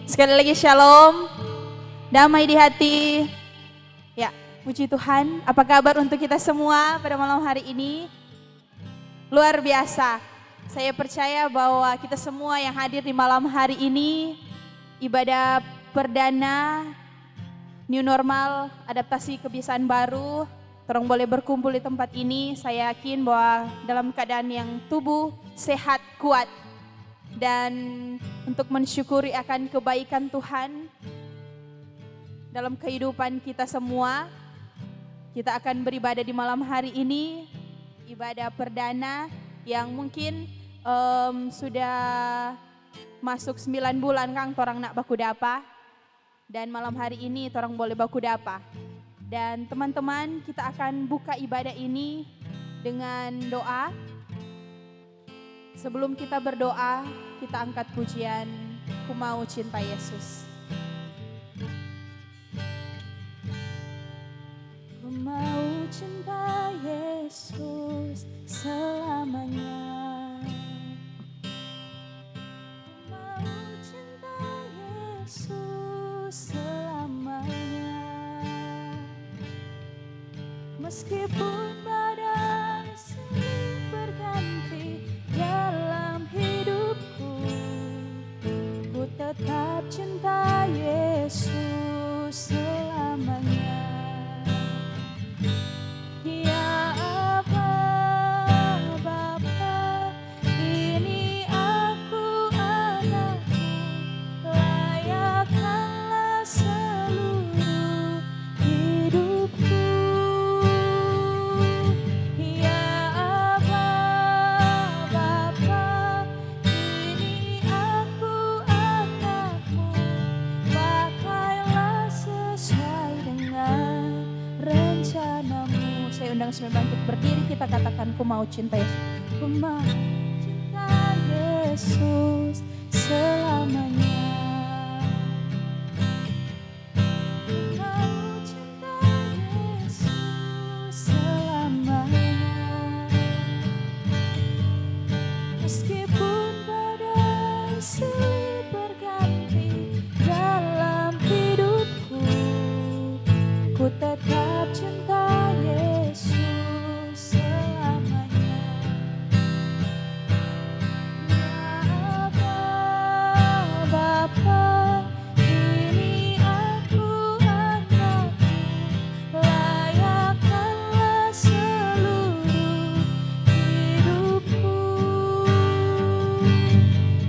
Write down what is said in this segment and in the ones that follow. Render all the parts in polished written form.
Sekali lagi shalom, damai di hati. Ya, puji Tuhan. Apa kabar untuk kita semua pada malam hari ini? Luar biasa. Saya percaya bahwa kita semua yang hadir di malam hari ini, ibadah perdana, new normal, adaptasi kebiasaan baru, orang boleh berkumpul di tempat ini. Saya yakin bahwa dalam keadaan yang tubuh, sehat, kuat. Dan untuk mensyukuri akan kebaikan Tuhan dalam kehidupan kita semua, kita akan beribadah di malam hari ini, ibadah perdana yang mungkin sudah masuk 9 bulan Kang torang nak baku dapa, dan malam hari ini torang boleh baku dapa. Dan teman-teman, kita akan buka ibadah ini dengan doa. Sebelum kita berdoa, kita angkat pujian Ku Mau Cinta Yesus. Ku mau cinta Yesus selamanya. Ku mau cinta Yesus selamanya. Meskipun badai silih berganti dalam hidupku, ku tetap cinta Yesus selamanya. Ya Allah Bapa, ini aku anakmu, layakkanlah seluruh hidupku. Ya Allah Bapa, ini aku anakmu, pakailah sesuai dengan rencanamu. Saya undang semua untuk berdiri, kita katakan ku mau cinta Yesus. Ku mau cinta Yesus selamanya. Ku mau cinta Yesus selamanya. Meskipun badai silih berganti dalam hidupku, ku tetap cinta Yesus selamanya. Ya Allah Bapa, ini aku anakmu, layakkanlah seluruh hidupku.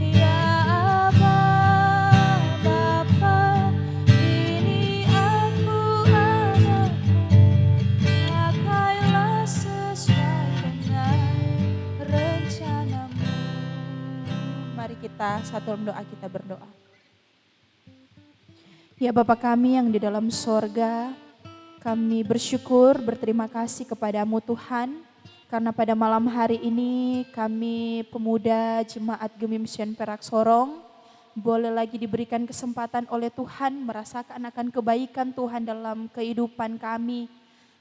Ya Allah Bapa, ini aku anakmu, pakailah sesuai dengan rencanamu. Mari kita satu dalam doa, kita berdoa. Ya Bapa kami yang di dalam sorga, kami bersyukur, berterima kasih kepadamu Tuhan, karena pada malam hari ini kami pemuda Jemaat Gemim Sion Perak Sorong boleh lagi diberikan kesempatan oleh Tuhan merasakan akan kebaikan Tuhan dalam kehidupan kami,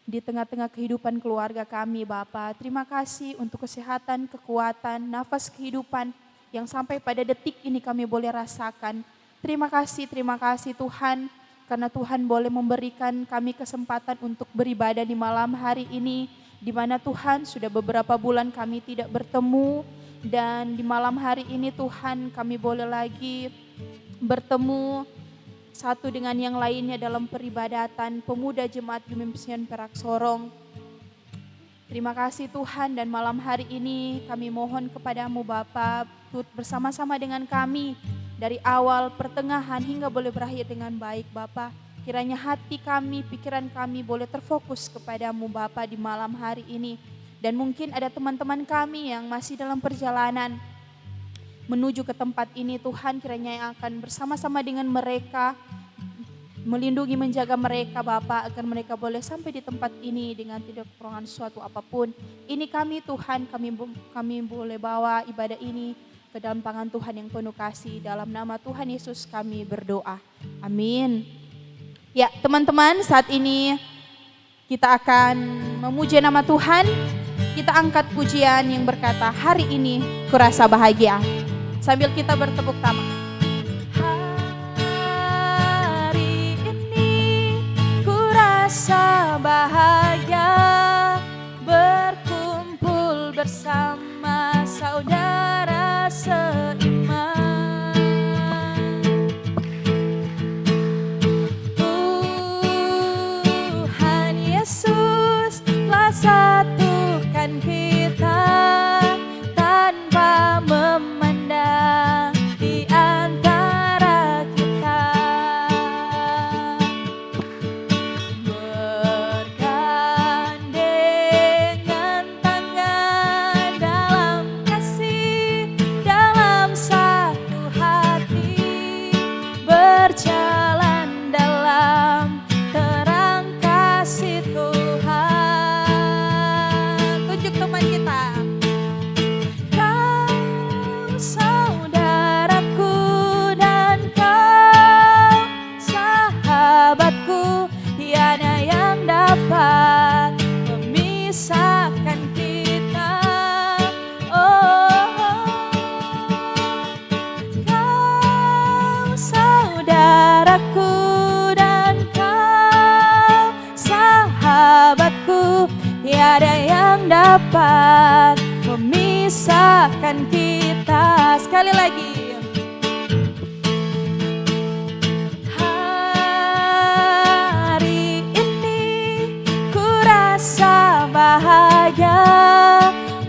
di tengah-tengah kehidupan keluarga kami Bapa. Terima kasih untuk kesehatan, kekuatan, nafas kehidupan yang sampai pada detik ini kami boleh rasakan. Terima kasih Tuhan, karena Tuhan boleh memberikan kami kesempatan untuk beribadah di malam hari ini, di mana Tuhan sudah beberapa bulan kami tidak bertemu, dan di malam hari ini Tuhan kami boleh lagi bertemu satu dengan yang lainnya dalam peribadatan pemuda Jemaat Gemim Sion Perak Sorong. Terima kasih Tuhan, dan malam hari ini kami mohon kepadamu Bapa, turut bersama-sama dengan kami dari awal, pertengahan hingga boleh berakhir dengan baik Bapa. Kiranya hati kami, pikiran kami boleh terfokus kepadamu Bapa di malam hari ini. Dan mungkin ada teman-teman kami yang masih dalam perjalanan menuju ke tempat ini Tuhan, kiranya yang akan bersama-sama dengan mereka, melindungi, menjaga mereka Bapa, agar mereka boleh sampai di tempat ini dengan tidak kekurangan suatu apapun. Ini kami Tuhan, kami boleh bawa ibadah ini ke dalam tangan Tuhan yang penuh kasih. Dalam nama Tuhan Yesus kami berdoa. Amin. Ya teman-teman, saat ini kita akan memuji nama Tuhan. Kita angkat pujian yang berkata, hari ini kurasa bahagia. Sambil kita bertepuk tangan. dapat memisahkan kita. Sekali lagi. Hari ini ku rasa bahagia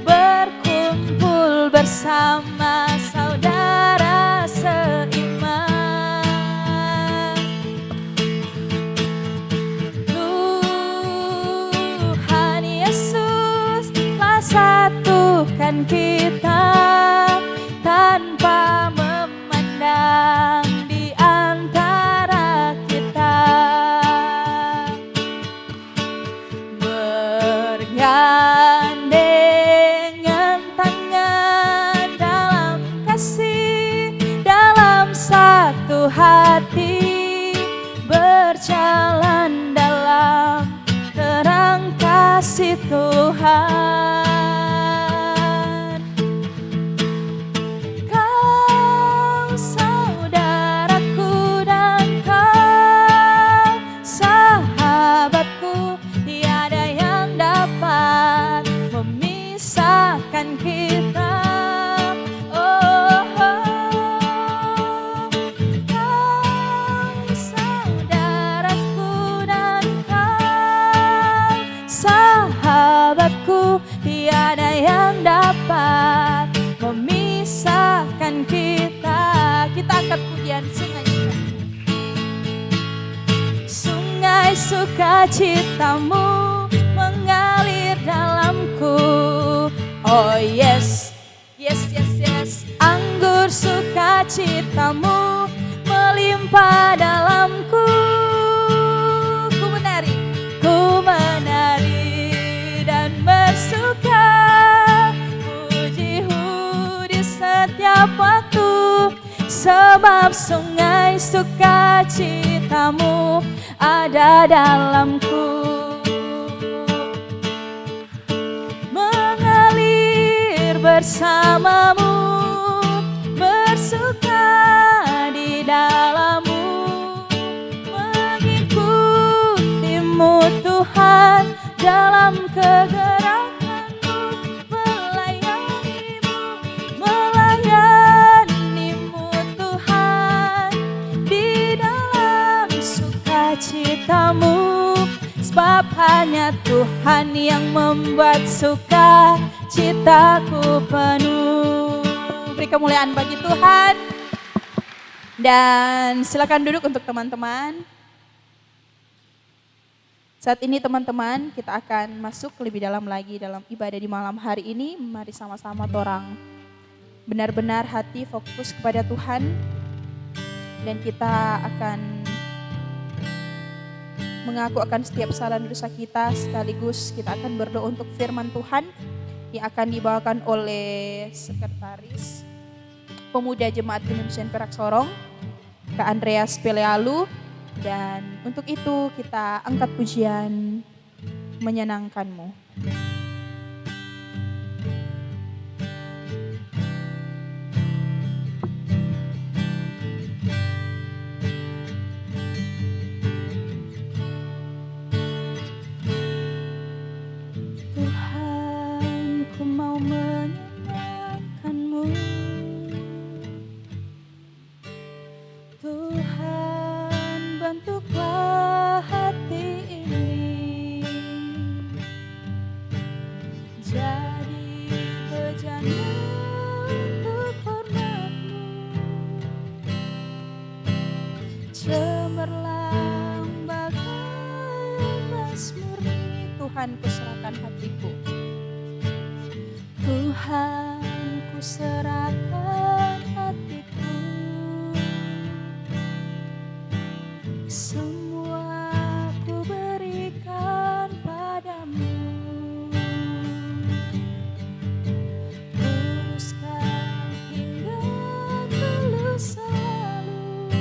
berkumpul bersama saudara seiman. Tuhan Yesus telah satukan kita tanpa memandang di antara kita. Bergandengan tangan dalam kasih, dalam satu hati, berjalan dalam terang kasih Tuhan. Kau saudaraku dan kau sahabatku, tiada yang dapat memisahkan kita. Oh, kau saudaraku dan kau sahabatku, tiada yang dapat memisahkan kita. Kita angkat pujian sungai sungai sukacitamu mengalir dalamku. Oh yes, yes, yes, yes. Anggur sukacitamu melimpah dalamku. Ku menari dan bersuka, pujimu di setiap waktu, sebab sungai sukacitamu ada dalamku. Mengalir bersamamu, bersuka di dalammu, mengikutimu Tuhan dalam kegerakanmu, melayanimu Tuhan di dalam sukacitamu, sebab hanya Tuhan yang membuat sukacitaku penuh. Beri kemuliaan bagi Tuhan. Dan silakan duduk untuk teman-teman. Saat ini teman-teman, kita akan masuk lebih dalam lagi dalam ibadah di malam hari ini. Mari sama-sama torang benar-benar hati fokus kepada Tuhan. Dan kita akan mengaku akan setiap salah dosa kita, sekaligus kita akan berdoa untuk firman Tuhan yang akan dibawakan oleh Sekretaris Pemuda Jemaat Gemim Perak Sorong, Kak Andreas Pelealu. Dan untuk itu kita angkat pujian menyenangkanmu. Tuhan, ku mau menyenangkanmu. Tuhan, bentuklah hati ini jadi bejana untuk hormat-Mu. Cemerlang bagai emas murni. Tuhan, ku serahkan hatiku. Tuhan, ku serahkan hatiku. Semua ku berikan padamu. Tuluskan hingga tulus selalu,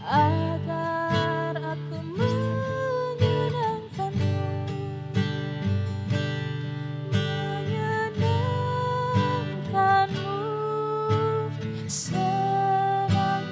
agar aku menyenangkanmu. Menyenangkanmu, senangkanmu.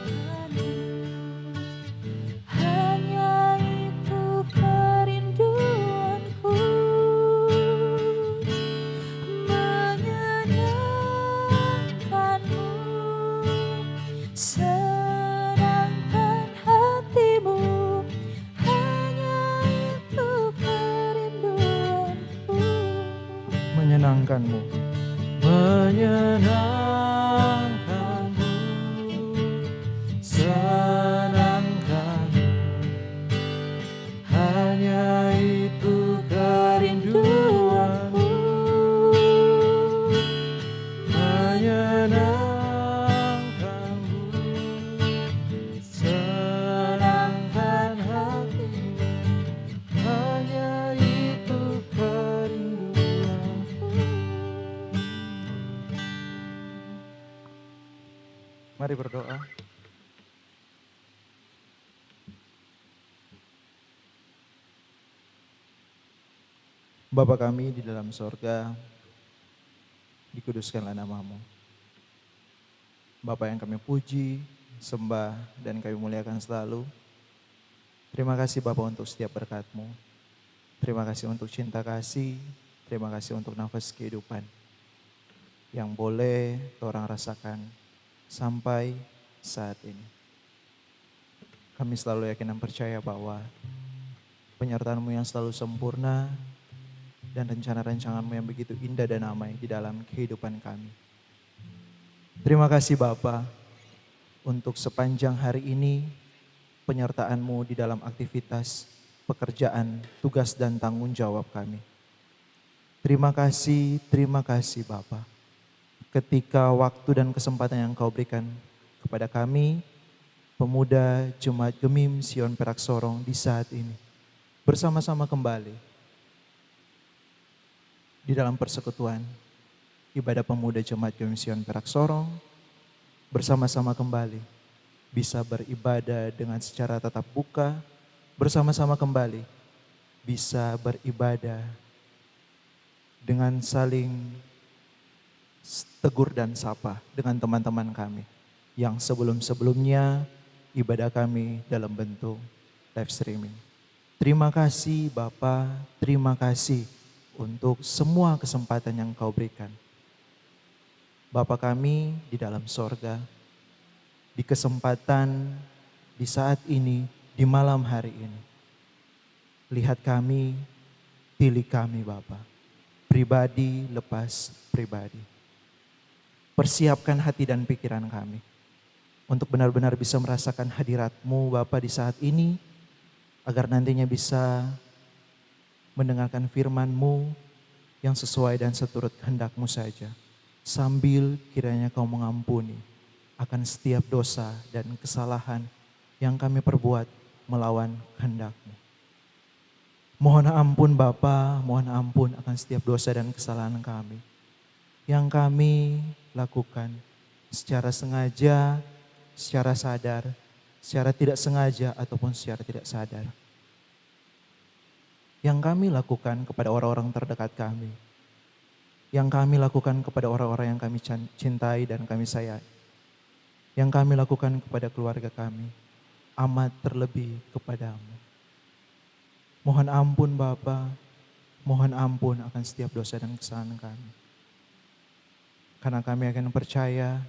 menyenangkanmu, menyenangkanmu, senangkanmu. Hanya itu kerinduanmu, menyenangkanmu, senangkan hatimu. Hanya itu kerinduanmu. Mari berdoa. Bapa kami di dalam sorga, dikuduskanlah namamu. Bapa yang kami puji, sembah, dan kami muliakan selalu. Terima kasih Bapa untuk setiap berkat-Mu. Terima kasih untuk cinta kasih. Terima kasih untuk nafas kehidupan yang boleh orang rasakan sampai saat ini. Kami selalu yakin dan percaya bahwa penyertaan-Mu yang selalu sempurna dan rencana-rencana-Mu yang begitu indah dan damai di dalam kehidupan kami. Terima kasih Bapa untuk sepanjang hari ini penyertaan-Mu di dalam aktivitas, pekerjaan, tugas dan tanggung jawab kami. Terima kasih Bapa. Ketika waktu dan kesempatan yang Kau berikan kepada kami, pemuda Jemaat Gemim Sion Perak Sorong di saat ini, bersama-sama kembali di dalam persekutuan ibadah pemuda Jemaat Gemim Sion Perak Sorong, bersama-sama kembali bisa beribadah dengan secara tatap muka, bersama-sama kembali bisa beribadah dengan saling tegur dan sapa dengan teman-teman kami yang sebelum-sebelumnya ibadah kami dalam bentuk live streaming. Terima kasih Bapa, terima kasih untuk semua kesempatan yang Kau berikan. Bapa kami di dalam sorga, di kesempatan, di saat ini, di malam hari ini. Lihat kami, pilih kami Bapa, pribadi lepas pribadi. Persiapkan hati dan pikiran kami untuk benar-benar bisa merasakan hadirat-Mu Bapa di saat ini, agar nantinya bisa mendengarkan firman-Mu yang sesuai dan seturut kehendak-Mu saja. Sambil kiranya Kau mengampuni akan setiap dosa dan kesalahan yang kami perbuat melawan kehendak-Mu. Mohon ampun Bapa, mohon ampun akan setiap dosa dan kesalahan kami yang kami lakukan secara sengaja, secara sadar, secara tidak sengaja ataupun secara tidak sadar. Yang kami lakukan kepada orang-orang terdekat kami, yang kami lakukan kepada orang-orang yang kami cintai dan kami sayangi, yang kami lakukan kepada keluarga kami, amat terlebih kepadamu. Mohon ampun Bapa, mohon ampun akan setiap dosa dan kesalahan kami. Karena kami akan percaya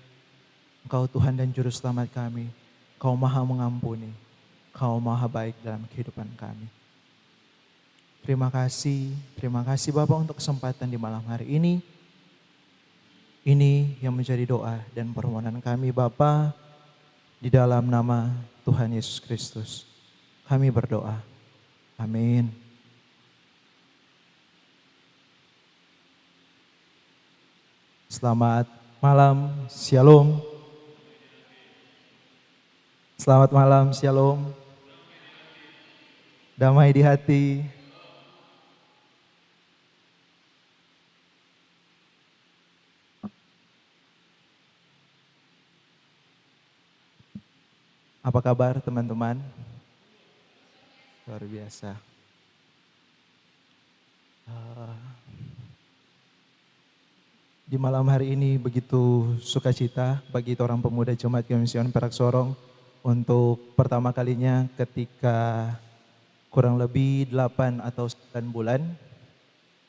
Engkau Tuhan dan Juru Selamat kami, Kau Maha mengampuni, Kau Maha baik dalam kehidupan kami. Terima kasih Bapak untuk kesempatan di malam hari ini. Ini yang menjadi doa dan permohonan kami Bapa, di dalam nama Tuhan Yesus Kristus. Kami berdoa. Amin. Selamat malam, Shalom. Selamat malam, Shalom. Damai di hati. Apa kabar teman-teman? Luar biasa. Di malam hari ini begitu sukacita bagi orang pemuda Jemaat Gemim Sion Perak Sorong untuk pertama kalinya ketika kurang lebih 8 atau 9 bulan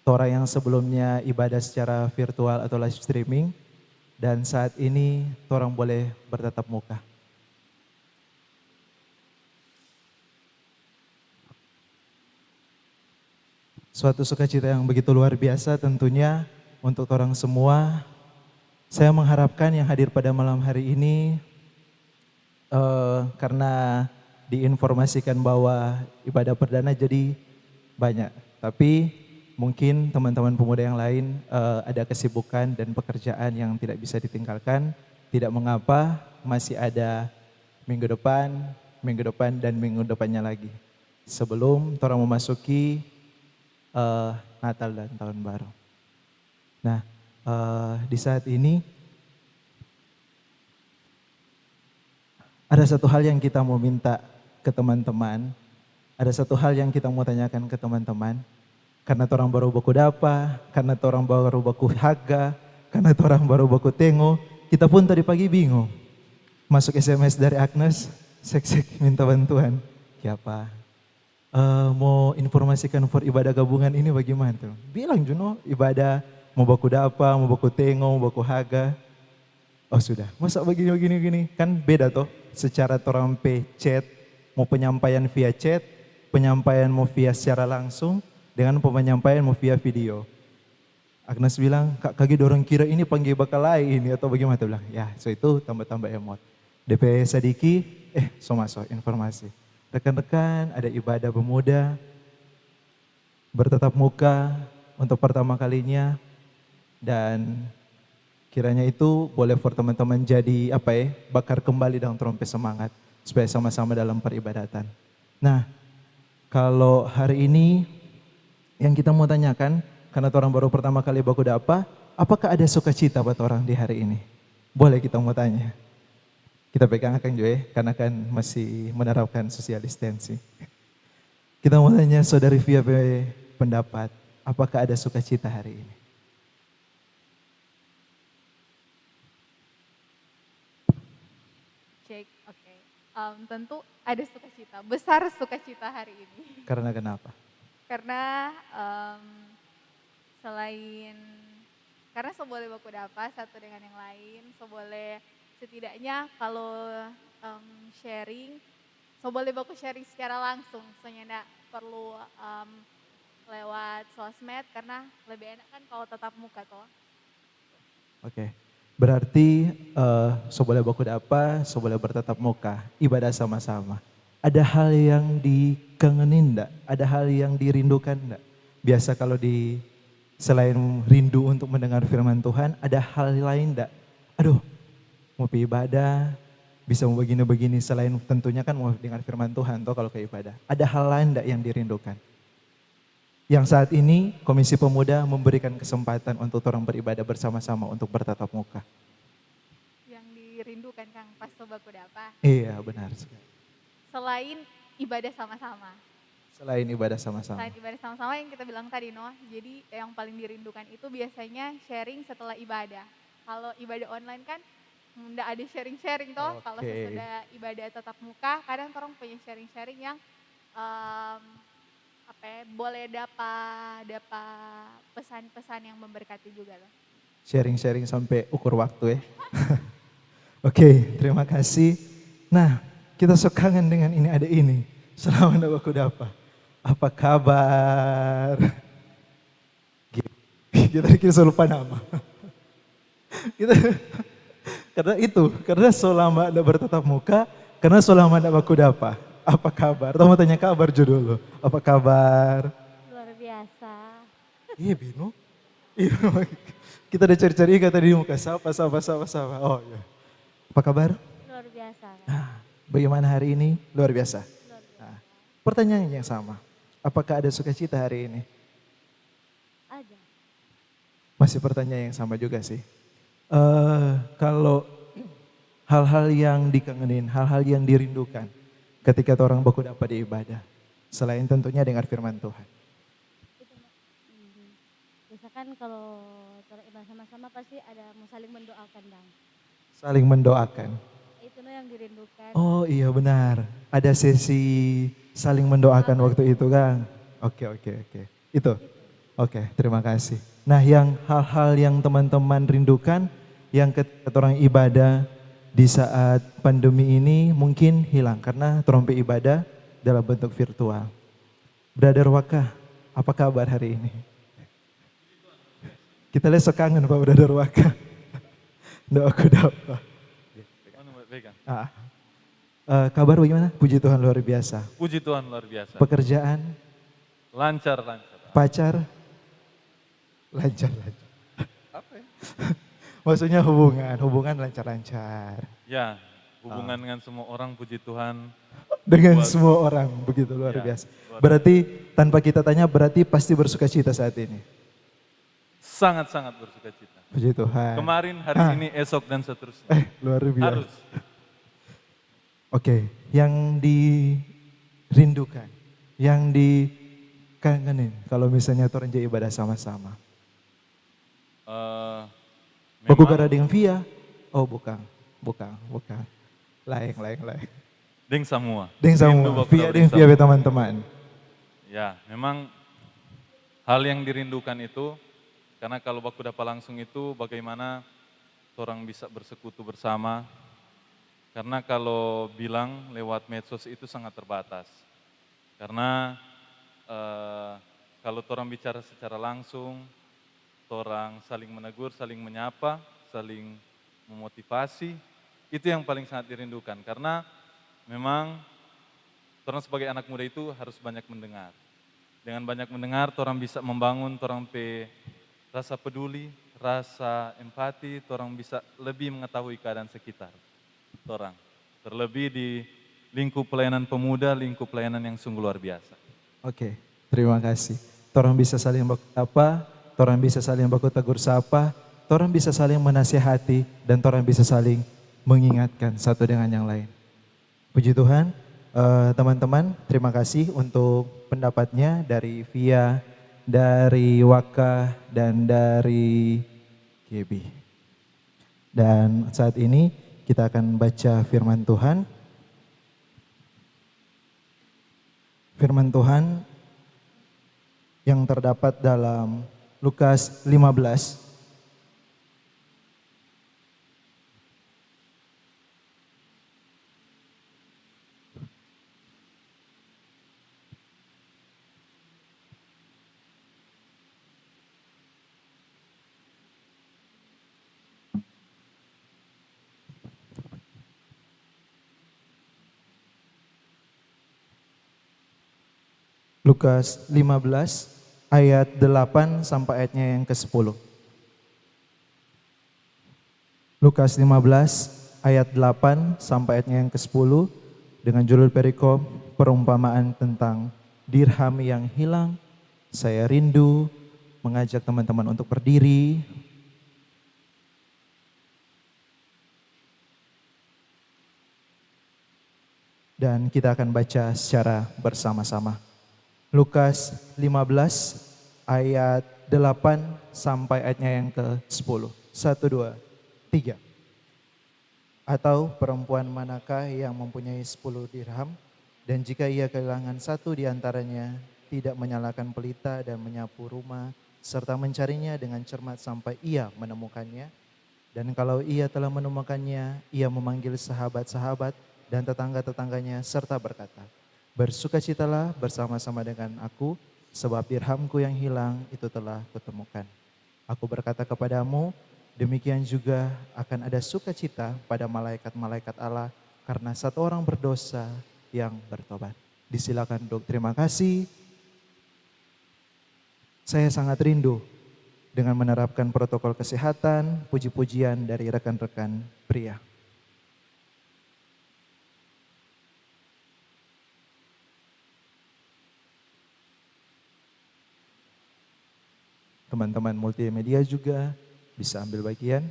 Tora yang sebelumnya ibadah secara virtual atau live streaming, dan saat ini orang boleh bertatap muka. Suatu sukacita yang begitu luar biasa tentunya untuk orang semua, saya mengharapkan yang hadir pada malam hari ini karena diinformasikan bahwa ibadah perdana jadi banyak. Tapi mungkin teman-teman pemuda yang lain ada kesibukan dan pekerjaan yang tidak bisa ditinggalkan. Tidak mengapa, masih ada minggu depan dan minggu depannya lagi. Sebelum orang memasuki Natal dan Tahun Baru. Nah, di saat ini ada satu hal yang kita mau minta ke teman-teman. Ada satu hal yang kita mau tanyakan ke teman-teman. Karena orang baru baku dapa, karena orang baru baku haga, karena orang baru baku tengo, kita pun tadi pagi bingung. Masuk SMS dari Agnes, sek minta bantuan. Ya Pak, mau informasikan for ibadah gabungan ini bagaimana tuh? Bilang Juno, ibadah mau baku dapa, mau baku tengo, mau baku haga. Oh sudah, masa begini, kan beda toh. Secara orang chat, mau penyampaian via chat, penyampaian mau via secara langsung, dengan penyampaian mau via video. Agnes bilang, Kak Kagi dorong kira ini panggil bakal lain atau bagaimana? Dia bilang, ya so itu tambah-tambah emot. DP Sadiki, so masuk informasi. Rekan-rekan ada ibadah pemuda, bertatap muka untuk pertama kalinya. Dan kiranya itu boleh for teman-teman jadi bakar kembali dalam trompet semangat. Supaya sama-sama dalam peribadatan. Nah, kalau hari ini yang kita mau tanyakan, karena orang baru pertama kali baku dapa, apakah ada sukacita buat orang di hari ini? Boleh kita mau tanya. Kita pegang Kang Joe, karena kan masih menerapkan social distancing. Kita mau tanya Saudari Via pendapat, apakah ada sukacita hari ini? Cek, oke. Tentu ada sukacita, besar sukacita hari ini. Karena kenapa? Karena karena seboleh baku dapa satu dengan yang lain, seboleh setidaknya kalau sharing, seboleh baku sharing secara langsung, soalnya enggak perlu lewat sosmed karena lebih enak kan kalau tatap muka toh. Oke. Berarti seboleh baku dapa, seboleh bertatap muka, ibadah sama-sama. Ada hal yang dikangenin enggak? Ada hal yang dirindukan enggak? Biasa kalau selain rindu untuk mendengar firman Tuhan, ada hal lain enggak? Aduh, mau ibadah, bisa mau begini-begini, selain tentunya kan mau dengar firman Tuhan toh kalau ke ibadah. Ada hal lain enggak yang dirindukan? Yang saat ini Komisi Pemuda memberikan kesempatan untuk orang beribadah bersama-sama untuk bertatap muka. Yang dirindukan Kang pas baku dapa. Iya, benar sekali. Selain ibadah sama-sama. Selain ibadah sama-sama. Selain ibadah sama-sama yang kita bilang tadi jadi yang paling dirindukan itu biasanya sharing setelah ibadah. Kalau ibadah online kan enggak ada sharing-sharing toh. Oke. Kalau sesudah ibadah tatap muka, kadang orang punya sharing-sharing yang boleh dapat pesan-pesan yang memberkati juga loh. Sharing-sharing sampai ukur waktu ya. Oke, terima kasih. Nah, kita kangen dengan ini ada ini. Selamat baku dapa. Apa kabar? Kita kira lupa nama. Karena selama ada bertatap muka, karena selama ada baku dapa. Apa kabar? Tahu tanya kabar dulu. Apa kabar? Luar biasa. Iya Bino. Iya, kita udah cari-cari kata di muka. Sapa. Oh iya. Apa kabar? Luar biasa. Bagaimana hari ini? Luar biasa. Luar biasa. Nah, pertanyaan yang sama. Apakah ada sukacita hari ini? Ada. Masih pertanyaan yang sama juga sih. Kalau hal-hal yang dikangenin, hal-hal yang dirindukan ketika orang baku dapat di ibadah. Selain tentunya dengar firman Tuhan. Misalkan kalau ibadah sama-sama pasti ada mau saling mendoakan dong. Saling mendoakan. Itu yang dirindukan. Oh iya benar. Ada sesi saling mendoakan waktu itu kan. Oke. Itu. Oke, terima kasih. Nah yang hal-hal yang teman-teman rindukan yang ketika orang ibadah di saat pandemi ini mungkin hilang karena trompet ibadah dalam bentuk virtual. Brother Waka, apa kabar hari ini? Kita lihat sekangen Pak udah Darwaka. Doaku dapat. Anu, pegang. Kabar bagaimana? Puji Tuhan luar biasa. Puji Tuhan luar biasa. Pekerjaan, Lancar. pacar, lancar. Apa ya? Maksudnya hubungan lancar-lancar. Ya, hubungan dengan semua orang puji Tuhan. Dengan Luar- semua orang, begitu luar Ya, biasa. luar Berarti tanpa kita tanya, berarti pasti bersuka cita saat ini. Sangat-sangat bersuka cita. Puji Tuhan. Kemarin, hari ini, esok dan seterusnya. Luar biasa. Harus. Oke, yang dirindukan, yang dikangenin kalau misalnya orang jadi ibadah sama-sama. Baku Memang gara dengan via? Oh bukan. Lain. deng semua. Deng Rindu sama, baku via dapat deng via sama. teman-teman. Ya, memang hal yang dirindukan itu, karena kalau baku dapat langsung itu bagaimana orang bisa bersekutu bersama. Karena kalau bilang lewat medsos itu sangat terbatas. Karena kalau orang bicara secara langsung, orang saling menegur, saling menyapa, saling memotivasi, itu yang paling sangat dirindukan. Karena memang orang sebagai anak muda itu harus banyak mendengar. Dengan banyak mendengar, orang bisa membangun orang rasa peduli, rasa empati, orang bisa lebih mengetahui keadaan sekitar orang. Terlebih di lingkup pelayanan pemuda, lingkup pelayanan yang sungguh luar biasa. Oke, terima kasih. Orang bisa saling baku apa, orang bisa saling baku tegur sapa, orang bisa saling menasihati, dan orang bisa saling mengingatkan satu dengan yang lain. Puji Tuhan, teman-teman, terima kasih untuk pendapatnya dari Via, dari Waka, dan dari Gebi. Dan saat ini kita akan baca firman Tuhan. Firman Tuhan yang terdapat dalam Lukas 15 Lukas 15 ayat 8 sampai ayatnya yang ke-10. Lukas 15 ayat 8 sampai ayatnya yang ke-10 dengan judul perikop perumpamaan tentang dirham yang hilang. Saya rindu mengajak teman-teman untuk berdiri. Dan kita akan baca secara bersama-sama. Lukas 15 ayat 8 sampai ayatnya yang ke-10. 1, 2, 3. Atau perempuan manakah yang mempunyai 10 dirham dan jika ia kehilangan satu di antaranya tidak menyalakan pelita dan menyapu rumah serta mencarinya dengan cermat sampai ia menemukannya. Dan kalau ia telah menemukannya, ia memanggil sahabat-sahabat dan tetangga-tetangganya serta berkata, bersukacitalah bersama-sama dengan aku, sebab dirhamku yang hilang itu telah kutemukan. Aku berkata kepadamu, demikian juga akan ada sukacita pada malaikat-malaikat Allah karena satu orang berdosa yang bertobat. Disilakan dok, terima kasih. Saya sangat rindu dengan menerapkan protokol kesehatan, puji-pujian dari rekan-rekan pria. Teman-teman multimedia juga bisa ambil bagian.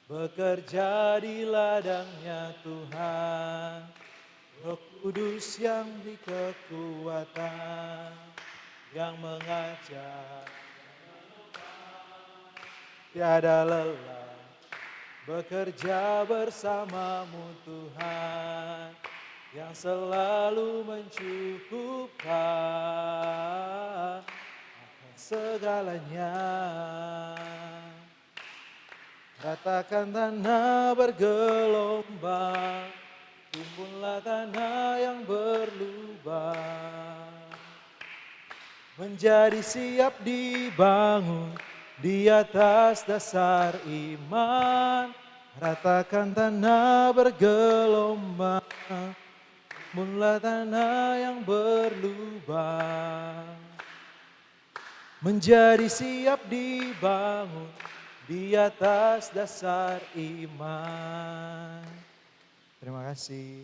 bekerja di ladangnya Tuhan. Roh Kudus yang di kekuatan, yang mengajar tiada lelah, bekerja bersamamu Tuhan, yang selalu mencukupkan akan segalanya. Ratakan tanah bergelombang, timbunlah tanah yang berlubang, menjadi siap dibangun di atas dasar iman. Ratakan tanah bergelombang, timbunlah tanah yang berlubang, menjadi siap dibangun di atas dasar iman. Terima kasih.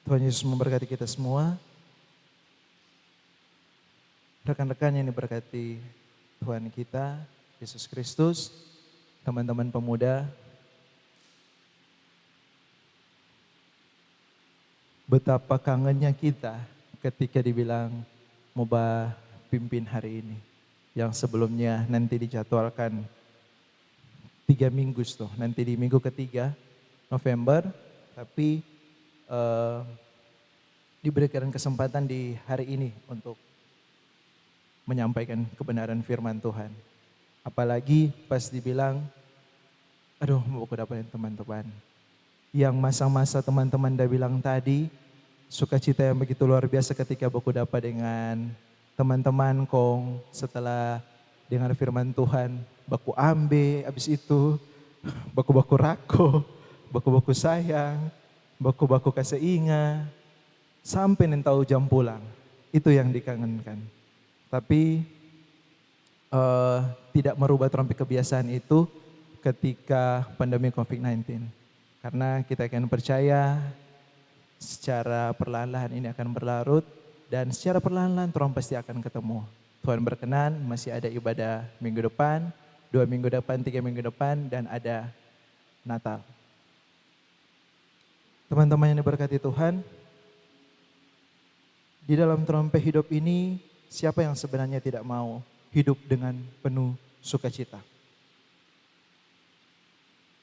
Tuhan Yesus memberkati kita semua. Rekan-rekan yang diberkati Tuhan kita, Yesus Kristus, teman-teman pemuda, betapa kangennya kita ketika dibilang Moba pimpin hari ini. Yang sebelumnya nanti dijadwalkan 3 minggu tuh, nanti di minggu ketiga November, tapi diberikan kesempatan di hari ini untuk menyampaikan kebenaran firman Tuhan. Apalagi pas dibilang, aduh mau aku dapatin teman-teman. Yang masa-masa teman-teman udah bilang tadi, sukacita yang begitu luar biasa ketika aku dapat dengan teman-teman kong setelah dengar firman Tuhan. Baku ambe, abis itu baku-baku rako, baku-baku sayang, baku-baku kasih ingat, sampai tahu jam pulang. Itu yang dikangenkan. Tapi tidak merubah terampi kebiasaan itu ketika pandemi COVID-19. Karena kita akan percaya secara perlahan-lahan ini akan berlarut dan secara perlahan-lahan Tuhan pasti akan ketemu. Tuhan berkenan, masih ada ibadah minggu depan, 2 minggu depan, 3 minggu depan, dan ada Natal. Teman-teman yang diberkati Tuhan, di dalam trompet hidup ini, siapa yang sebenarnya tidak mau hidup dengan penuh sukacita?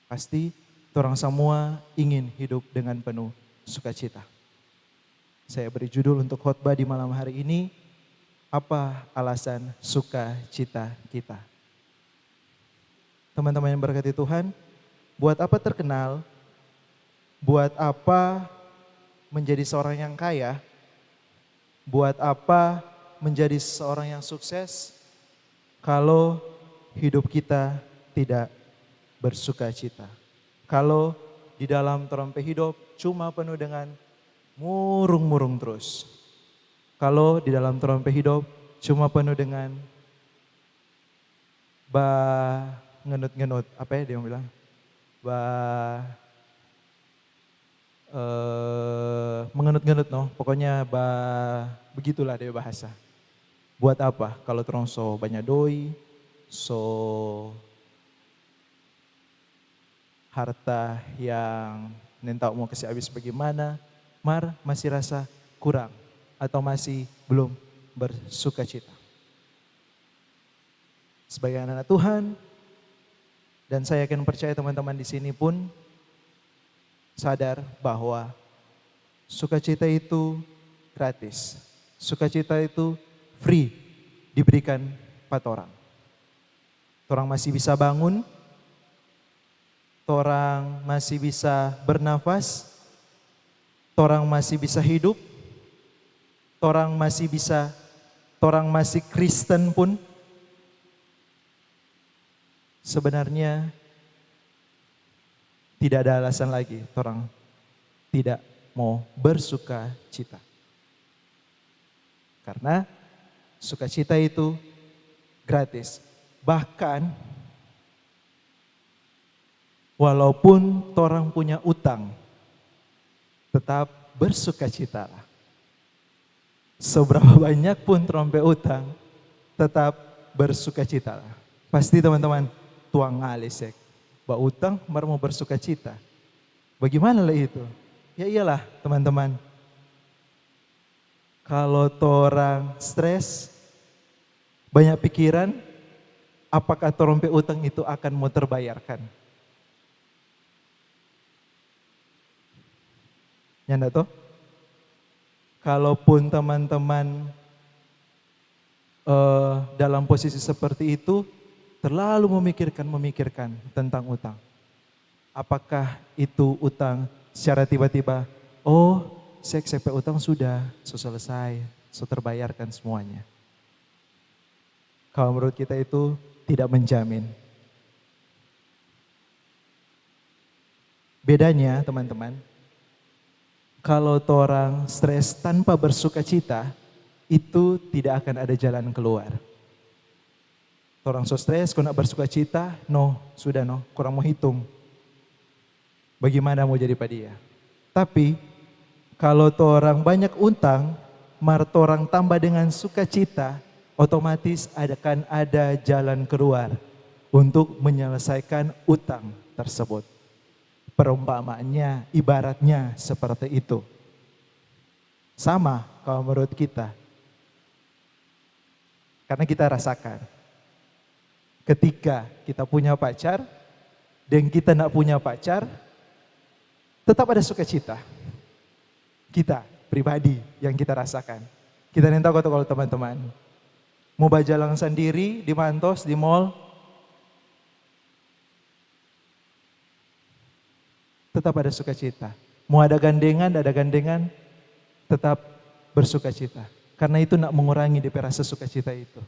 Pasti orang semua ingin hidup dengan penuh sukacita. Saya beri judul untuk khotbah di malam hari ini, apa alasan sukacita kita? Teman-teman yang berkati Tuhan, buat apa terkenal? Buat apa menjadi seorang yang kaya? Buat apa menjadi seorang yang sukses kalau hidup kita tidak bersukacita? Kalau di dalam trompet hidup cuma penuh dengan murung-murung terus. Kalau di dalam trompet hidup cuma penuh dengan ngenut-ngenut, apa ya dia bilang? Mengenut-ngenut pokoknya begitulah dia bahasa. Buat apa kalau terong so banyak doi, so harta yang nentau mau kasih habis bagaimana, masih rasa kurang atau masih belum bersukacita. Sebagai anak Tuhan, dan saya akan percaya teman-teman di sini pun sadar bahwa sukacita itu gratis. Sukacita itu free, diberikan pada orang. Orang masih bisa bangun, orang masih bisa bernafas, orang masih bisa hidup, orang masih Kristen pun sebenarnya tidak ada alasan lagi orang tidak mau bersuka cita. Karena sukacita itu gratis. Bahkan walaupun orang punya utang, tetap bersukacitalah. Seberapa banyak pun trompe utang, tetap bersukacitalah. Pasti teman-teman, tuang alisek. Ba utang, mau bersukacita. Bagaimana lah itu? Ya iyalah teman-teman. Kalau orang stres, banyak pikiran, apakah trompe utang itu akan mau terbayarkan? Nyanda toh? Kalaupun teman-teman dalam posisi seperti itu, terlalu memikirkan tentang utang. Apakah itu utang secara tiba-tiba, oh CP utang sudah selesai, terbayarkan semuanya. Kalau menurut kita itu tidak menjamin. Bedanya teman-teman, kalau orang stres tanpa bersukacita, itu tidak akan ada jalan keluar. Orang so stres, kau nak bersukacita, kurang mau hitung. Bagaimana mau jadi pada dia? Tapi kalau orang banyak utang, orang tambah dengan sukacita, otomatis akan ada jalan keluar untuk menyelesaikan utang tersebut. Perumpamaannya, ibaratnya seperti itu. Sama kalau menurut kita. Karena kita rasakan. Ketika kita punya pacar, dan kita tidak punya pacar, tetap ada sukacita. Kita pribadi yang kita rasakan. Kita minta kalau teman-teman mau berjalan sendiri di Mantos, di mall, tetap ada sukacita. Mau ada gandengan, tetap bersukacita. Karena itu nak mengurangi DP rasa sukacita itu.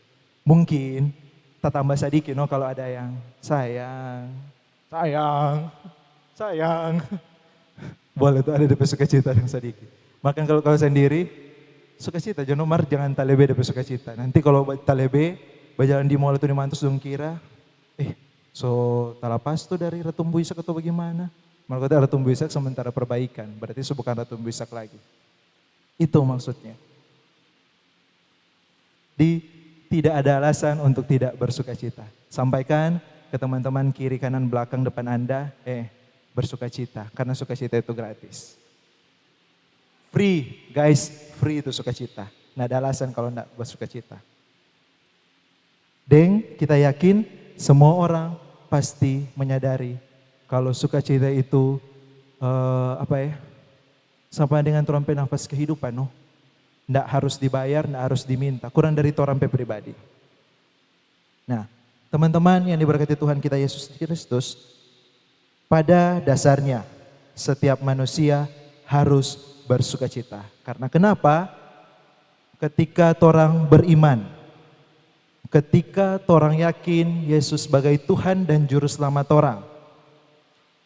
Mungkin tak tambah sedikit kalau ada yang sayang. Boleh tuh ada DP sukacita yang sedikit. Makan kalau kau sendiri, sukacita, jangan talebe DP sukacita. Nanti kalau talebe, berjalan di mall itu di Mantus dong kira, talapas tuh dari Ratu Buisak atau bagaimana? Malah kata Ratu Buisak sementara perbaikan, berarti itu bukan Ratu Buisak lagi. Itu maksudnya. Tidak ada alasan untuk tidak bersukacita. Sampaikan ke teman-teman kiri, kanan, belakang, depan Anda, bersukacita, karena sukacita itu gratis. Free, guys, free itu sukacita. Nggak ada alasan kalau nggak bersukacita. Kita yakin semua orang pasti menyadari kalau sukacita itu sama dengan trompe nafas kehidupan, Nggak harus dibayar, nggak harus diminta, kurang dari trompe pribadi. Nah, teman-teman yang diberkati Tuhan kita Yesus Kristus, pada dasarnya setiap manusia harus bersukacita. Karena kenapa? Ketika orang beriman, ketika orang yakin Yesus sebagai Tuhan dan Juru Selamat orang,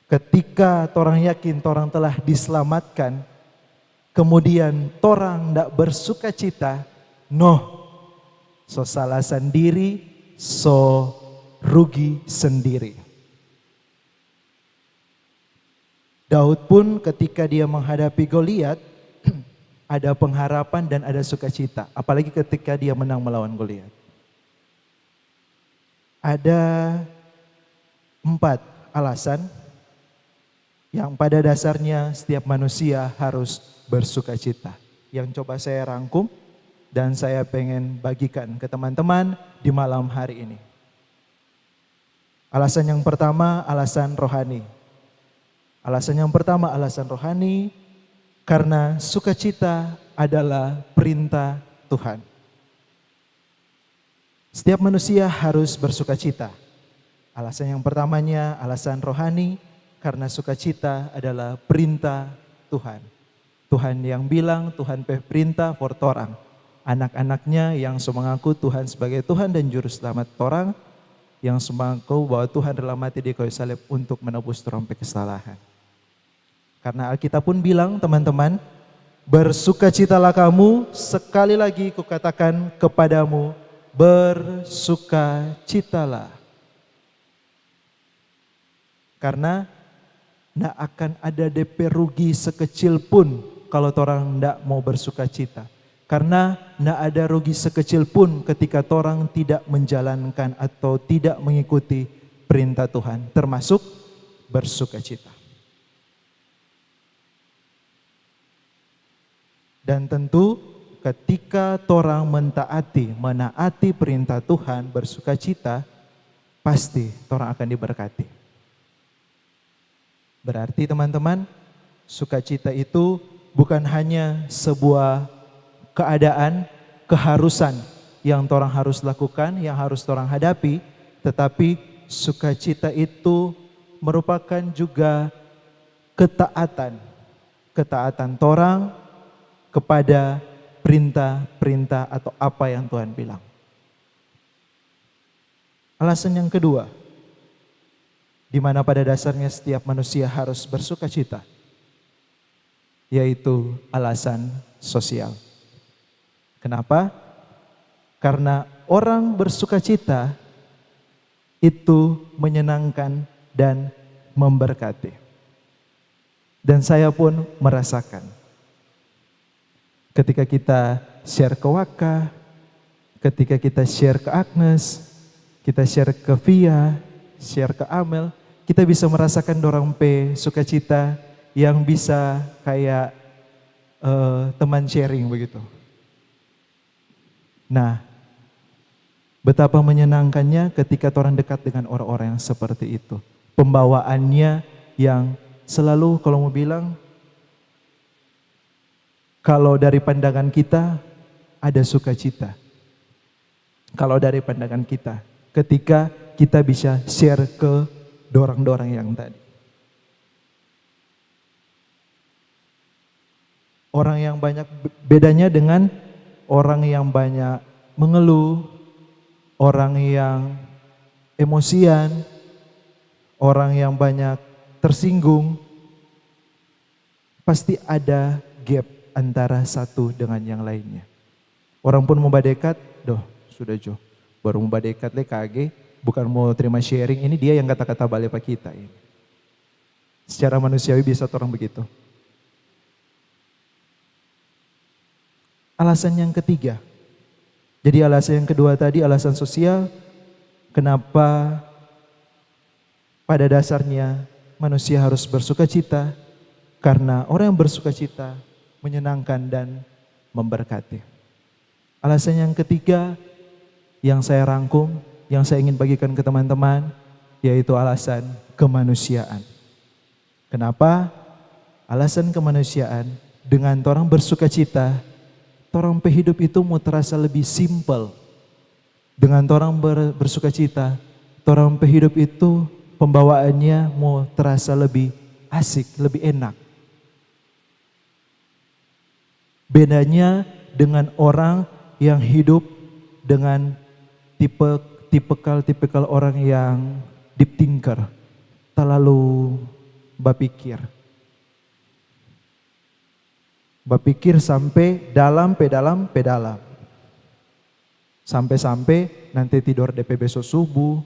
ketika orang yakin orang telah diselamatkan, kemudian orang tidak bersukacita, so salah sendiri, so rugi sendiri. Daud pun ketika dia menghadapi Goliat, ada pengharapan dan ada sukacita. Apalagi ketika dia menang melawan Goliat. Ada 4 alasan yang pada dasarnya setiap manusia harus bersukacita. Yang coba saya rangkum dan saya pengen bagikan ke teman-teman di malam hari ini. Alasan yang pertama, alasan rohani. Alasan yang pertama, alasan rohani, karena sukacita adalah perintah Tuhan. Setiap manusia harus bersukacita. Alasan yang pertamanya, alasan rohani, karena sukacita adalah perintah Tuhan. Tuhan yang bilang, Tuhan perintah for orang. Anak-anaknya yang mengaku Tuhan sebagai Tuhan dan Juru Selamat orang, yang mengaku bahwa Tuhan rela mati di kayu salib untuk menebus trompe kesalahan. Karena Alkitab pun bilang teman-teman, bersukacitalah kamu, sekali lagi kukatakan kepadamu, bersukacitalah. Karena tidak akan ada DP rugi sekecil pun kalau orang tidak mau bersukacita. Karena tidak ada rugi sekecil pun ketika orang tidak menjalankan atau tidak mengikuti perintah Tuhan, termasuk bersukacita. Dan tentu ketika orang menaati perintah Tuhan, bersukacita, pasti orang akan diberkati. Berarti teman-teman, sukacita itu bukan hanya sebuah keadaan, keharusan yang orang harus lakukan, yang harus orang hadapi, tetapi sukacita itu merupakan juga ketaatan orang kepada perintah-perintah atau apa yang Tuhan bilang. Alasan yang kedua, di mana pada dasarnya setiap manusia harus bersukacita, yaitu alasan sosial. Kenapa? Karena orang bersukacita itu menyenangkan dan memberkati. Dan saya pun merasakan ketika kita share ke Waka, ketika kita share ke Agnes, kita share ke Via, share ke Amel, kita bisa merasakan dorang sukacita yang bisa kayak teman sharing begitu. Nah, betapa menyenangkannya ketika orang dekat dengan orang-orang yang seperti itu. Pembawaannya yang selalu kalau mau bilang, kalau dari pandangan kita ada sukacita. Kalau dari pandangan kita, ketika kita bisa share ke dorang-dorang yang tadi. Orang yang banyak bedanya dengan orang yang banyak mengeluh, orang yang emosian, orang yang banyak tersinggung, pasti ada gap antara satu dengan yang lainnya. Orang pun mau dekat, sudah Jo, baru mau dekat kage, bukan mau terima sharing, ini dia yang kata-kata balik pak kita ini. Secara manusiawi bisa orang begitu. Alasan yang ketiga, jadi alasan yang kedua tadi alasan sosial, kenapa pada dasarnya manusia harus bersukacita, karena orang yang bersukacita menyenangkan dan memberkati. Alasan yang ketiga yang saya rangkum, yang saya ingin bagikan ke teman-teman, yaitu alasan kemanusiaan. Kenapa? Alasan kemanusiaan, dengan orang bersukacita, orang hidup itu mau terasa lebih simpel. Dengan orang bersukacita, orang hidup itu pembawaannya mau terasa lebih asik, lebih enak. Bedanya dengan orang yang hidup dengan tipikal orang yang deep thinker, terlalu berpikir sampai dalam. Sampai-sampai nanti tidur DP besok subuh,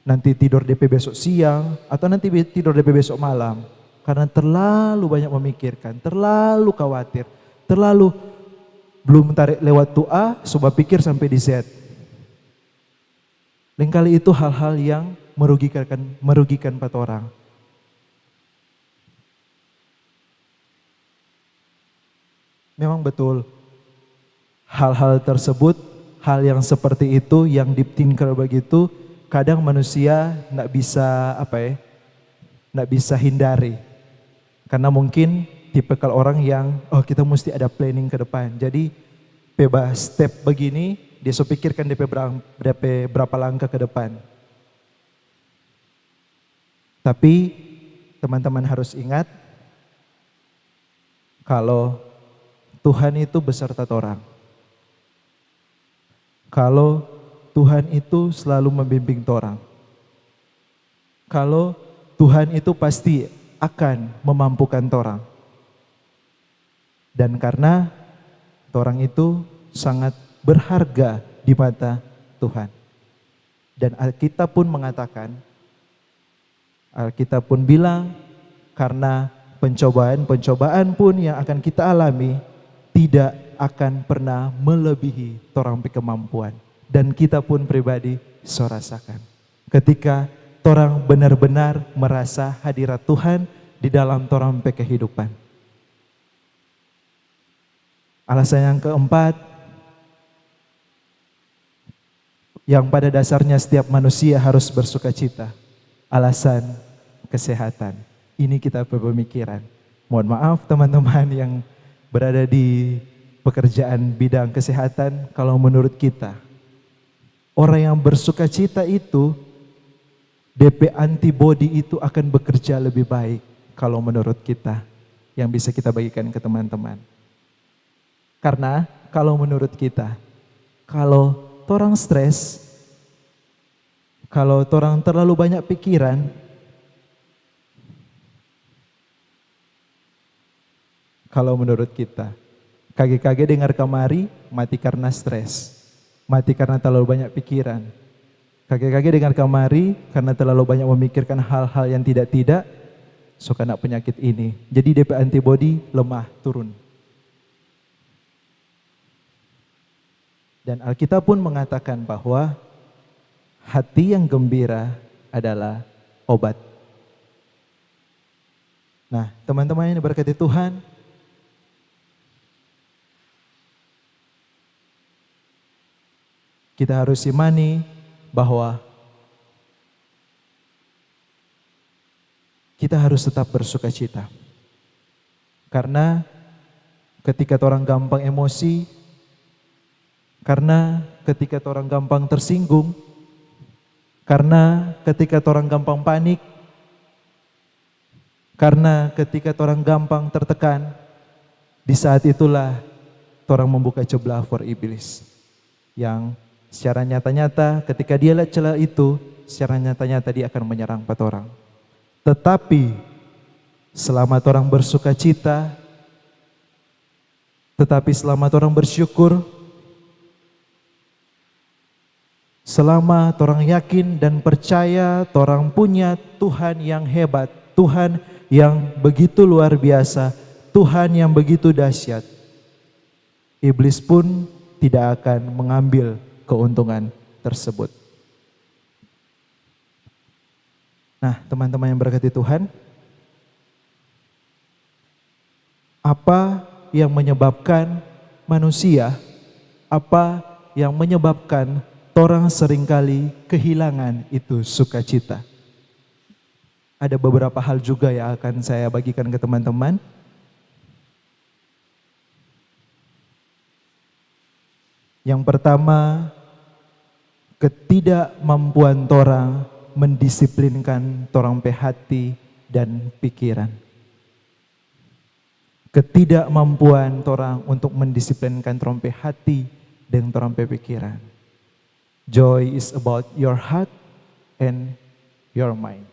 nanti tidur DP besok siang, atau nanti tidur DP besok malam. Karena terlalu banyak memikirkan, terlalu khawatir, terlalu belum tarik lewat tu A, coba pikir sampai di Z. Lain kali itu hal-hal yang merugikan empat orang. Memang betul, hal-hal tersebut, hal yang seperti itu, yang deep thinker begitu, kadang manusia nggak bisa hindari. Karena mungkin tipikal orang yang, kita mesti ada planning ke depan. Jadi step begini, dia so pikirkan DP berapa langkah ke depan. Tapi teman-teman harus ingat, kalau Tuhan itu beserta orang. Kalau Tuhan itu selalu membimbing orang. Kalau Tuhan itu pasti akan memampukan torang. Dan karena torang itu sangat berharga di mata Tuhan. Dan Alkitab pun mengatakan, Alkitab pun bilang, karena pencobaan-pencobaan pun yang akan kita alami tidak akan pernah melebihi torang pe kemampuan. Dan kita pun pribadi so rasakan. Ketika torang benar-benar merasa hadirat Tuhan di dalam torang pe kehidupan. Alasan yang keempat, yang pada dasarnya setiap manusia harus bersuka cita. Alasan kesehatan. Ini kita pemikiran. Mohon maaf teman-teman yang berada di pekerjaan bidang kesehatan, kalau menurut kita, orang yang bersuka cita itu, DP antibody itu akan bekerja lebih baik kalau menurut kita, yang bisa kita bagikan ke teman-teman. Karena kalau menurut kita, kalau torang stres, kalau torang terlalu banyak pikiran, kalau menurut kita, kage-kage dengar kamari, mati karena stres, mati karena terlalu banyak pikiran. Kage-kage dengar kamari, karena terlalu banyak memikirkan hal-hal yang tidak-tidak, so kena penyakit ini. Jadi DP antibody lemah, turun. Dan Alkitab pun mengatakan bahwa hati yang gembira adalah obat. Nah, teman-teman yang diberkati Tuhan, kita harus imani bahwa kita harus tetap bersuka cita. Karena ketika orang gampang emosi, karena ketika orang gampang tersinggung, karena ketika orang gampang panik, karena ketika orang gampang tertekan, di saat itulah orang membuka celah for iblis. Yang secara nyata-nyata ketika dia lihat celah itu, secara nyata-nyata dia akan menyerang orang. Tetapi selama orang bersuka cita, tetapi selama orang bersyukur, selama orang yakin dan percaya orang punya Tuhan yang hebat, Tuhan yang begitu luar biasa, Tuhan yang begitu dahsyat, iblis pun tidak akan mengambil keuntungan tersebut. Nah, teman-teman yang berkati Tuhan, apa yang menyebabkan manusia, apa yang menyebabkan orang seringkali kehilangan itu sukacita? Ada beberapa hal juga yang akan saya bagikan ke teman-teman. Yang pertama, ketidakmampuan orang mendisiplinkan orang pe hati dan pikiran. Ketidakmampuan orang untuk mendisiplinkan orang pe hati dan orang pe pikiran. Joy is about your heart and your mind.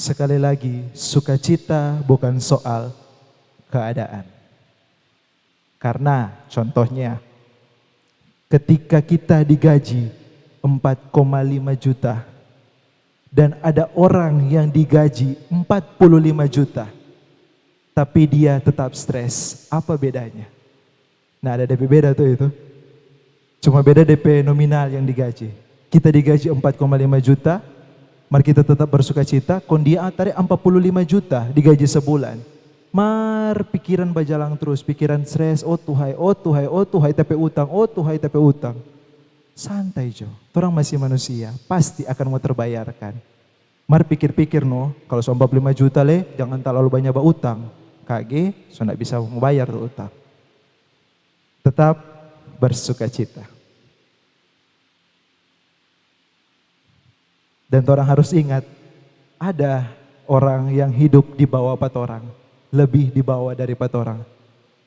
Sekali lagi, sukacita bukan soal keadaan. Karena contohnya, ketika kita digaji 4,5 juta dan ada orang yang digaji 45 juta, tapi dia tetap stres, apa bedanya? Nah, ada DP beda tuh itu. Cuma beda DP nominal yang digaji. Kita digaji 4,5 juta, mari kita tetap bersuka cita, kon dia tarik 45 juta digaji sebulan. Mar pikiran bajalang terus, pikiran stres, oh Tuhai tapi utang, oh Tuhai tapi utang. Santai Jo, orang masih manusia, pasti akan mau terbayarkan. Mar pikir-pikir no, kalau 45 juta jangan terlalu banyak utang. KG, so nggak bisa membayar tuh utang. Tetap bersuka cita. Dan orang harus ingat, ada orang yang hidup di bawah orang, lebih di bawah daripada orang.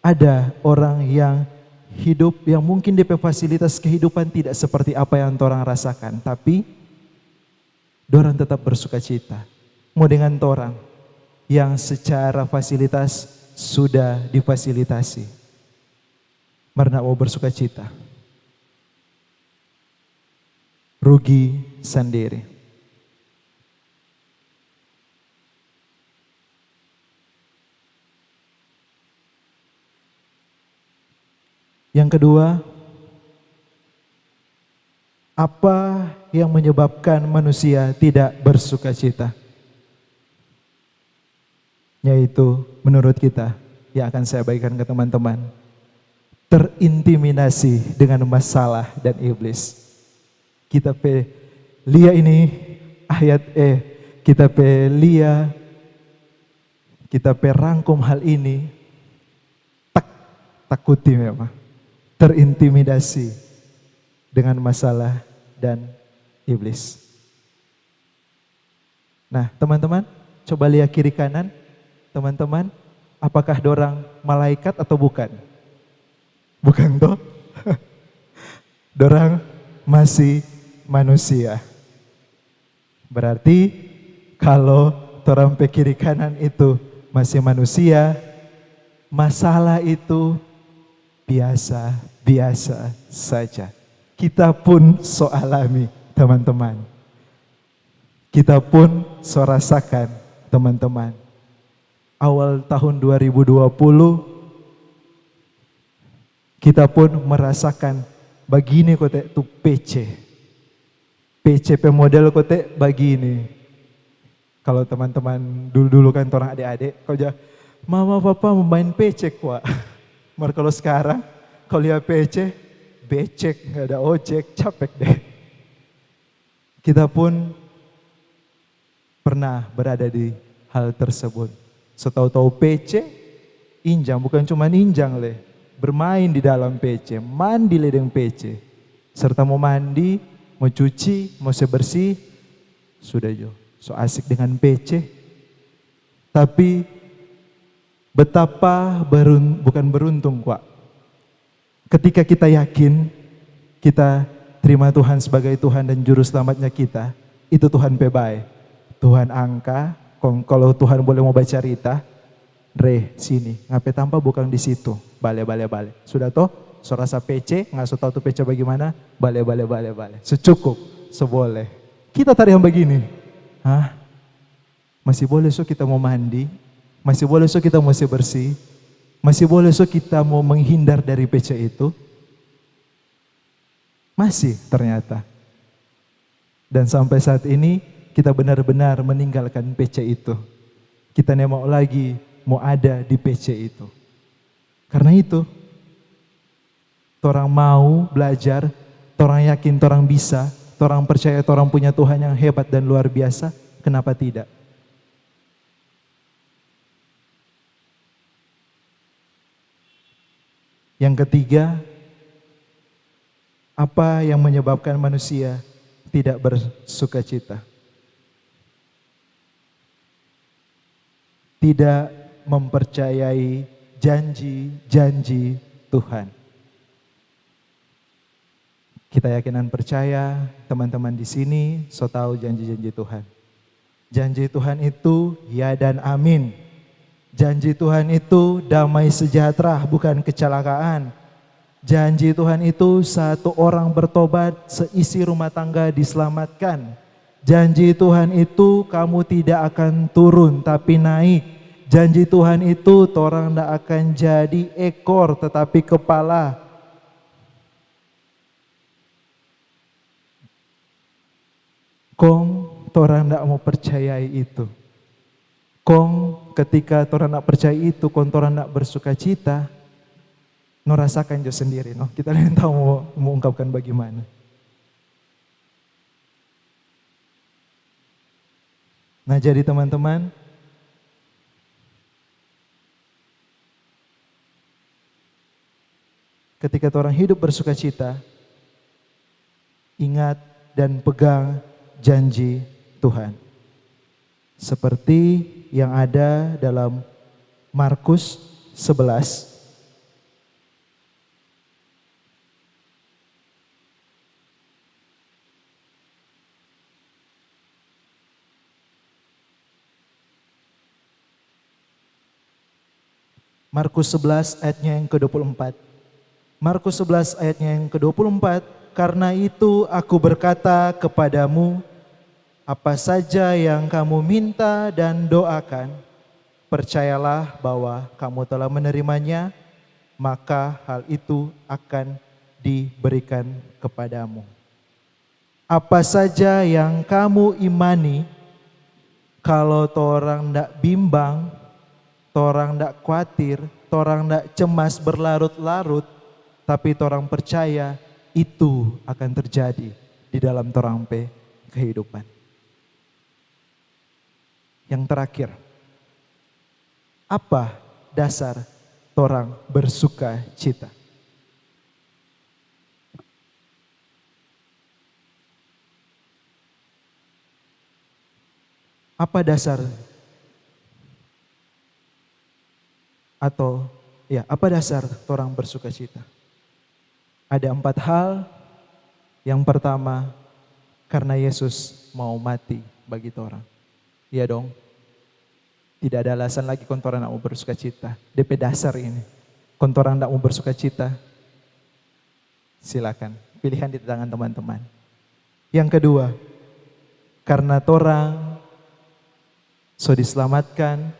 Ada orang yang hidup yang mungkin DP fasilitas kehidupan tidak seperti apa yang orang rasakan, tapi dorang tetap bersuka cita. Mau dengan torang yang secara fasilitas sudah difasilitasi. Marna mau bersuka cita. Rugi sendiri. Yang kedua, apa yang menyebabkan manusia tidak bersuka cita? Yaitu menurut kita, yang akan saya bagikan ke teman-teman, terintimidasi dengan masalah dan iblis. Kita lihat ini ayat kita lihat, kita rangkum hal ini, takuti memang, terintimidasi dengan masalah dan iblis. Nah teman-teman, coba lihat kiri kanan, teman-teman, apakah dorang malaikat atau bukan? Bukan toh? Dorang masih manusia. Berarti kalau dorang pe kiri kanan itu masih manusia, masalah itu biasa saja. Kita pun so alami, teman-teman. Kita pun so rasakan, teman-teman. Awal tahun 2020, kita pun merasakan begini kote tu PC model kote begini. Kalau teman-teman dulu kan orang adik-adik, kau aja mama papa main PC kuat. Mar kalau sekarang kalau lihat PC, becek, nggak ada ojek, capek deh. Kita pun pernah berada di hal tersebut. Setahu-tahu PC, injang, bukan cuma injang le, bermain di dalam PC, mandi le dengan PC. Serta mau mandi, mau cuci, mau sebersih, sudah jo, so asik dengan PC. Tapi betapa bukan beruntung kok. Ketika kita yakin, kita terima Tuhan sebagai Tuhan dan Juru Selamatnya kita, itu Tuhan pebai. Tuhan angka, kalau Tuhan boleh mau baca cerita, sini, ngapain tanpa bukan di situ, bale. Sudah toh, so rasa PC, nggak so tahu tuh PC bagaimana, bale. Secukup, seboleh. Kita tadi yang begini, masih boleh so kita mau mandi, masih boleh so kita mau bersih, masih boleh so kita mau menghindar dari PC itu, masih ternyata. Dan sampai saat ini kita benar-benar meninggalkan PC itu. Kita tidak mau lagi mau ada di PC itu. Karena itu, torang mau belajar, torang yakin torang bisa, torang percaya torang punya Tuhan yang hebat dan luar biasa, kenapa tidak? Yang ketiga, apa yang menyebabkan manusia tidak bersuka cita? Tidak mempercayai janji-janji Tuhan. Kita yakinan percaya, teman-teman di sini so tahu janji-janji Tuhan. Janji Tuhan itu ya dan amin. Janji Tuhan itu damai sejahtera, bukan kecelakaan. Janji Tuhan itu satu orang bertobat, seisi rumah tangga diselamatkan. Janji Tuhan itu kamu tidak akan turun tapi naik. Janji Tuhan itu orang tidak akan jadi ekor tetapi kepala. Kong orang tidak mau percayai itu. Kong ketika orang tidak percaya itu, kong orang tidak bersuka cita, no rasakan jo sendiri. No? Kita tidak tahu mau ungkapkan bagaimana. Nah jadi teman-teman, ketika orang hidup bersuka cita, ingat dan pegang janji Tuhan. Seperti yang ada dalam Markus 11 Markus 11 ayatnya yang ke-24. Markus 11 ayatnya yang ke-24, karena itu aku berkata kepadamu, apa saja yang kamu minta dan doakan, percayalah bahwa kamu telah menerimanya, maka hal itu akan diberikan kepadamu. Apa saja yang kamu imani, kalau torang ndak bimbang, torang ndak khawatir, torang ndak cemas berlarut-larut, tapi torang percaya itu akan terjadi di dalam torang pe kehidupan. Yang terakhir, apa dasar torang bersuka cita? Apa dasar apa dasar torang bersuka cita? Ada 4 hal. Yang pertama, karena Yesus mau mati bagi torang. Iya dong. Tidak ada alasan lagi kontoran nak mau bersuka cita. DP dasar ini. Kontoran nak mau bersuka cita. Silakan. Pilihan di tangan teman-teman. Yang kedua, karena torang so diselamatkan,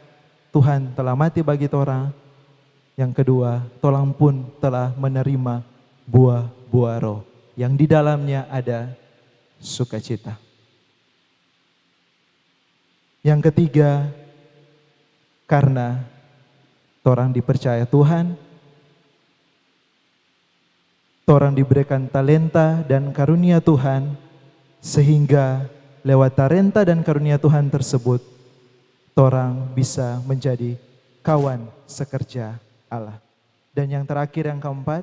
Tuhan telah mati bagi torang. Yang kedua, torang pun telah menerima buah-buah roh yang di dalamnya ada sukacita. Yang ketiga, karena torang dipercaya Tuhan, torang diberikan talenta dan karunia Tuhan, sehingga lewat talenta dan karunia Tuhan tersebut, torang bisa menjadi kawan sekerja Allah. Dan yang terakhir, yang keempat,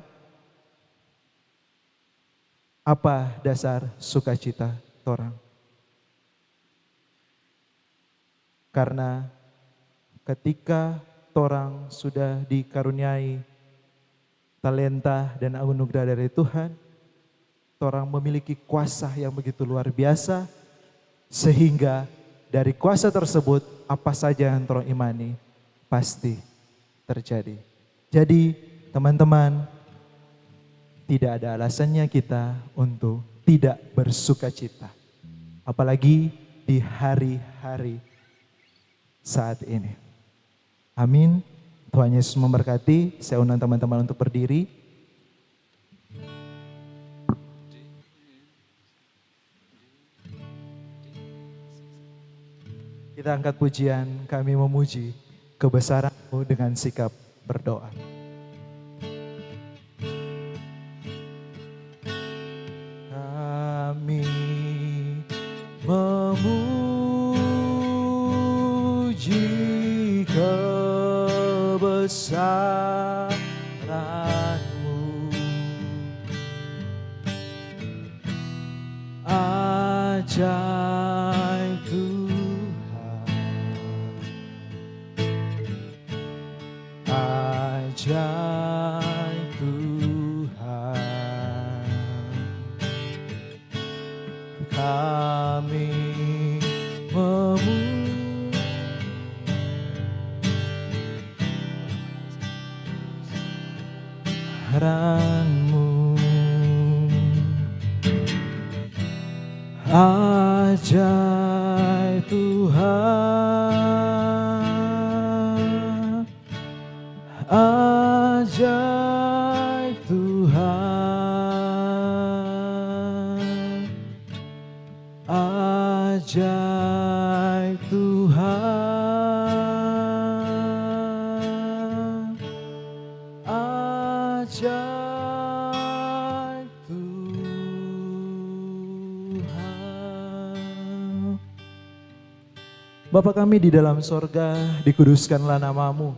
apa dasar sukacita torang? Karena ketika torang sudah dikaruniai talenta dan anugerah dari Tuhan, torang memiliki kuasa yang begitu luar biasa, sehingga dari kuasa tersebut apa saja yang torang imani pasti terjadi. Jadi teman-teman, tidak ada alasannya kita untuk tidak bersuka cita. Apalagi di hari-hari saat ini. Amin. Tuhan Yesus memberkati. Saya undang teman-teman untuk berdiri. Kita angkat pujian, kami memuji kebesaran-Mu dengan sikap berdoa. Kami memuji kebesaran-Mu, ajaib Tuhan, ajaib Tuhan. Kami memuji-Mu, ajaib Tuhan, ajaib Tuhan, ajaib Tuhan, ajaib Tuhan. Bapa kami di dalam sorga, dikuduskanlah nama-Mu.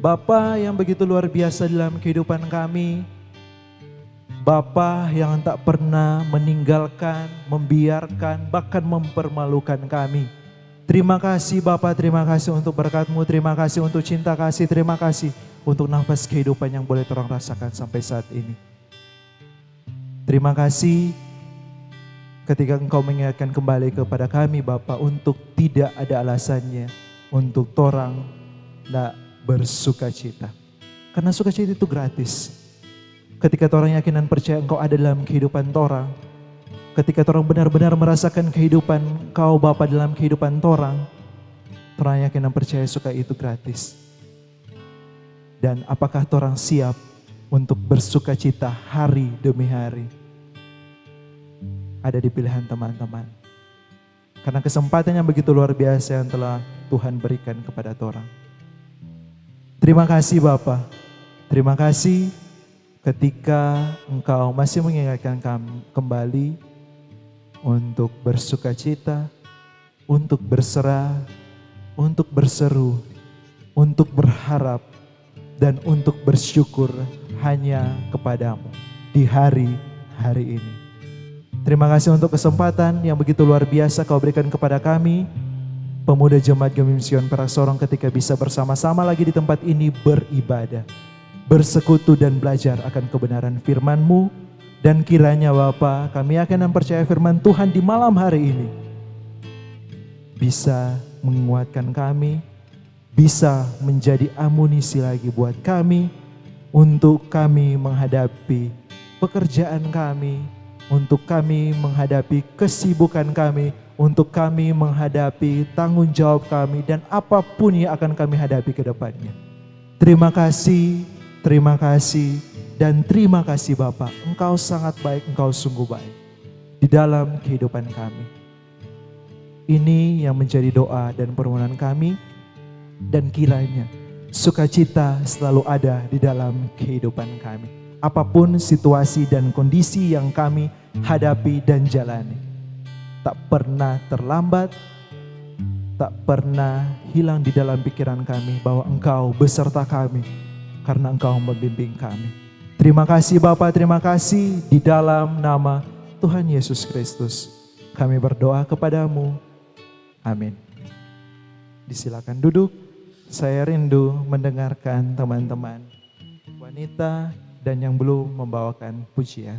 Bapa yang begitu luar biasa dalam kehidupan kami, Bapa yang tak pernah meninggalkan, membiarkan, bahkan mempermalukan kami. Terima kasih Bapa, terima kasih untuk berkat-Mu, terima kasih untuk cinta kasih, terima kasih untuk nafas kehidupan yang boleh terang rasakan sampai saat ini. Terima kasih ketika Engkau mengingatkan kembali kepada kami Bapa untuk tidak ada alasannya untuk torang nak bersukacita. Karena sukacita itu gratis. Ketika orang yakin dan percaya engkau ada dalam kehidupan orang, ketika orang benar-benar merasakan kehidupan kau Bapa dalam kehidupan orang yakin dan percaya suka itu gratis. Dan apakah orang siap untuk bersukacita hari demi hari? Ada di pilihan teman-teman. Karena kesempatan yang begitu luar biasa yang telah Tuhan berikan kepada orang. Terima kasih Bapa. Terima kasih ketika Engkau masih mengingatkan kami kembali untuk bersukacita, untuk berserah, untuk berseru, untuk berharap, dan untuk bersyukur hanya kepadamu di hari-hari ini. Terima kasih untuk kesempatan yang begitu luar biasa Kau berikan kepada kami, pemuda Jemaat Gemi Sion Perak Sorong, ketika bisa bersama-sama lagi di tempat ini beribadah, bersekutu dan belajar akan kebenaran firman-Mu. Dan kiranya Bapa, kami akan mempercayai firman Tuhan di malam hari ini bisa menguatkan kami, bisa menjadi amunisi lagi buat kami, untuk kami menghadapi pekerjaan kami, untuk kami menghadapi kesibukan kami, untuk kami menghadapi tanggung jawab kami, dan apapun yang akan kami hadapi ke depannya. Terima kasih, dan terima kasih Bapa. Engkau sangat baik, Engkau sungguh baik di dalam kehidupan kami. Ini yang menjadi doa dan permohonan kami, dan kiranya sukacita selalu ada di dalam kehidupan kami. Apapun situasi dan kondisi yang kami hadapi dan jalani, tak pernah terlambat, tak pernah hilang di dalam pikiran kami bahwa Engkau beserta kami karena Engkau membimbing kami. Terima kasih Bapa, terima kasih di dalam nama Tuhan Yesus Kristus. Kami berdoa kepadamu. Amin. Disilakan duduk. Saya rindu mendengarkan teman-teman wanita dan yang belum membawakan pujian.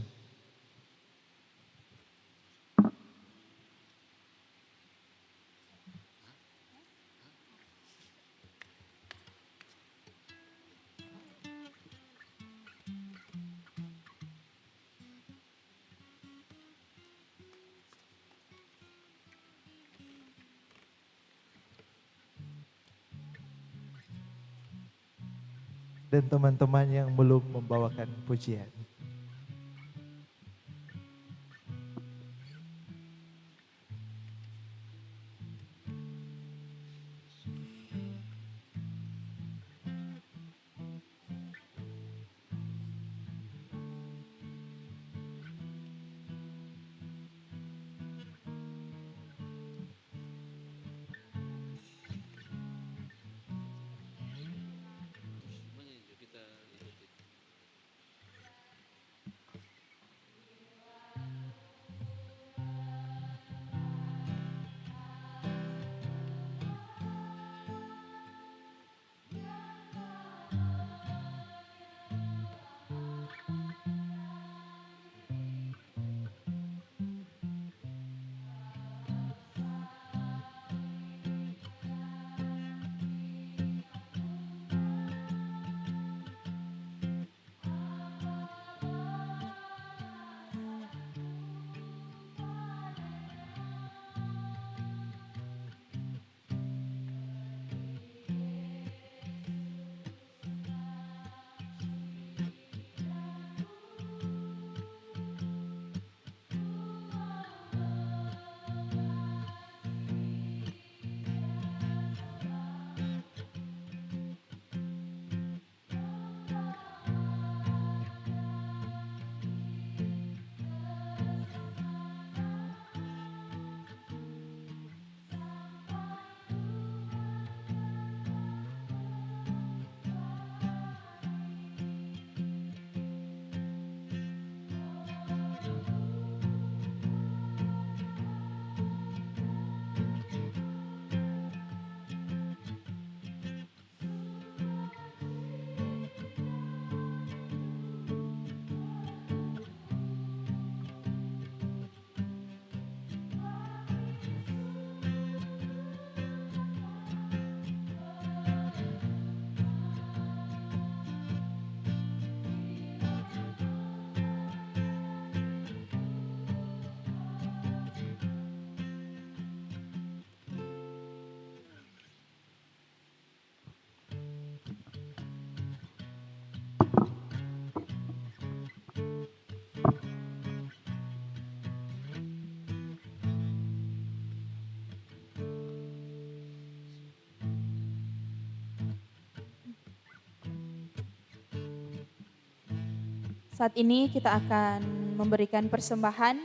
Dan teman-teman yang belum membawakan pujian. Saat ini kita akan memberikan persembahan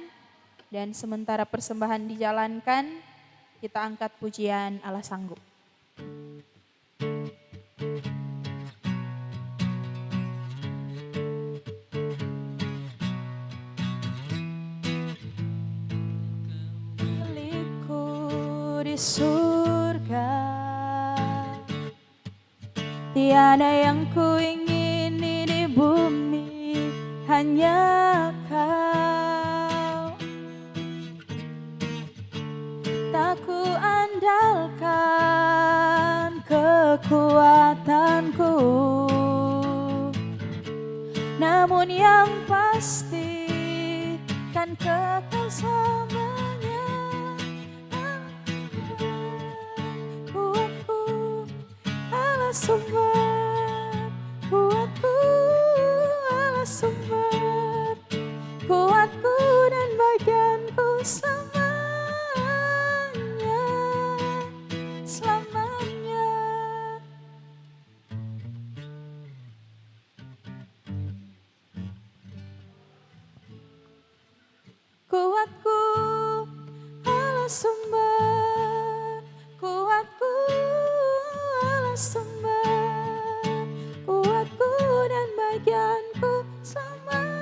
dan sementara persembahan dijalankan, kita angkat pujian Allah Sanggup. Milikku di surga, tiada yang ku ingini di bumi, hanya Kau. Tak ku andalkan kekuatanku, namun yang pasti kan kekal selamanya. Kuatku Allah sumber, kuatku Allah sumber, kuatku dan bagianku selamanya, selamanya. Kuatku Allah sumber, kuatku Allah sumber, kuatku dan bagianku selamanya,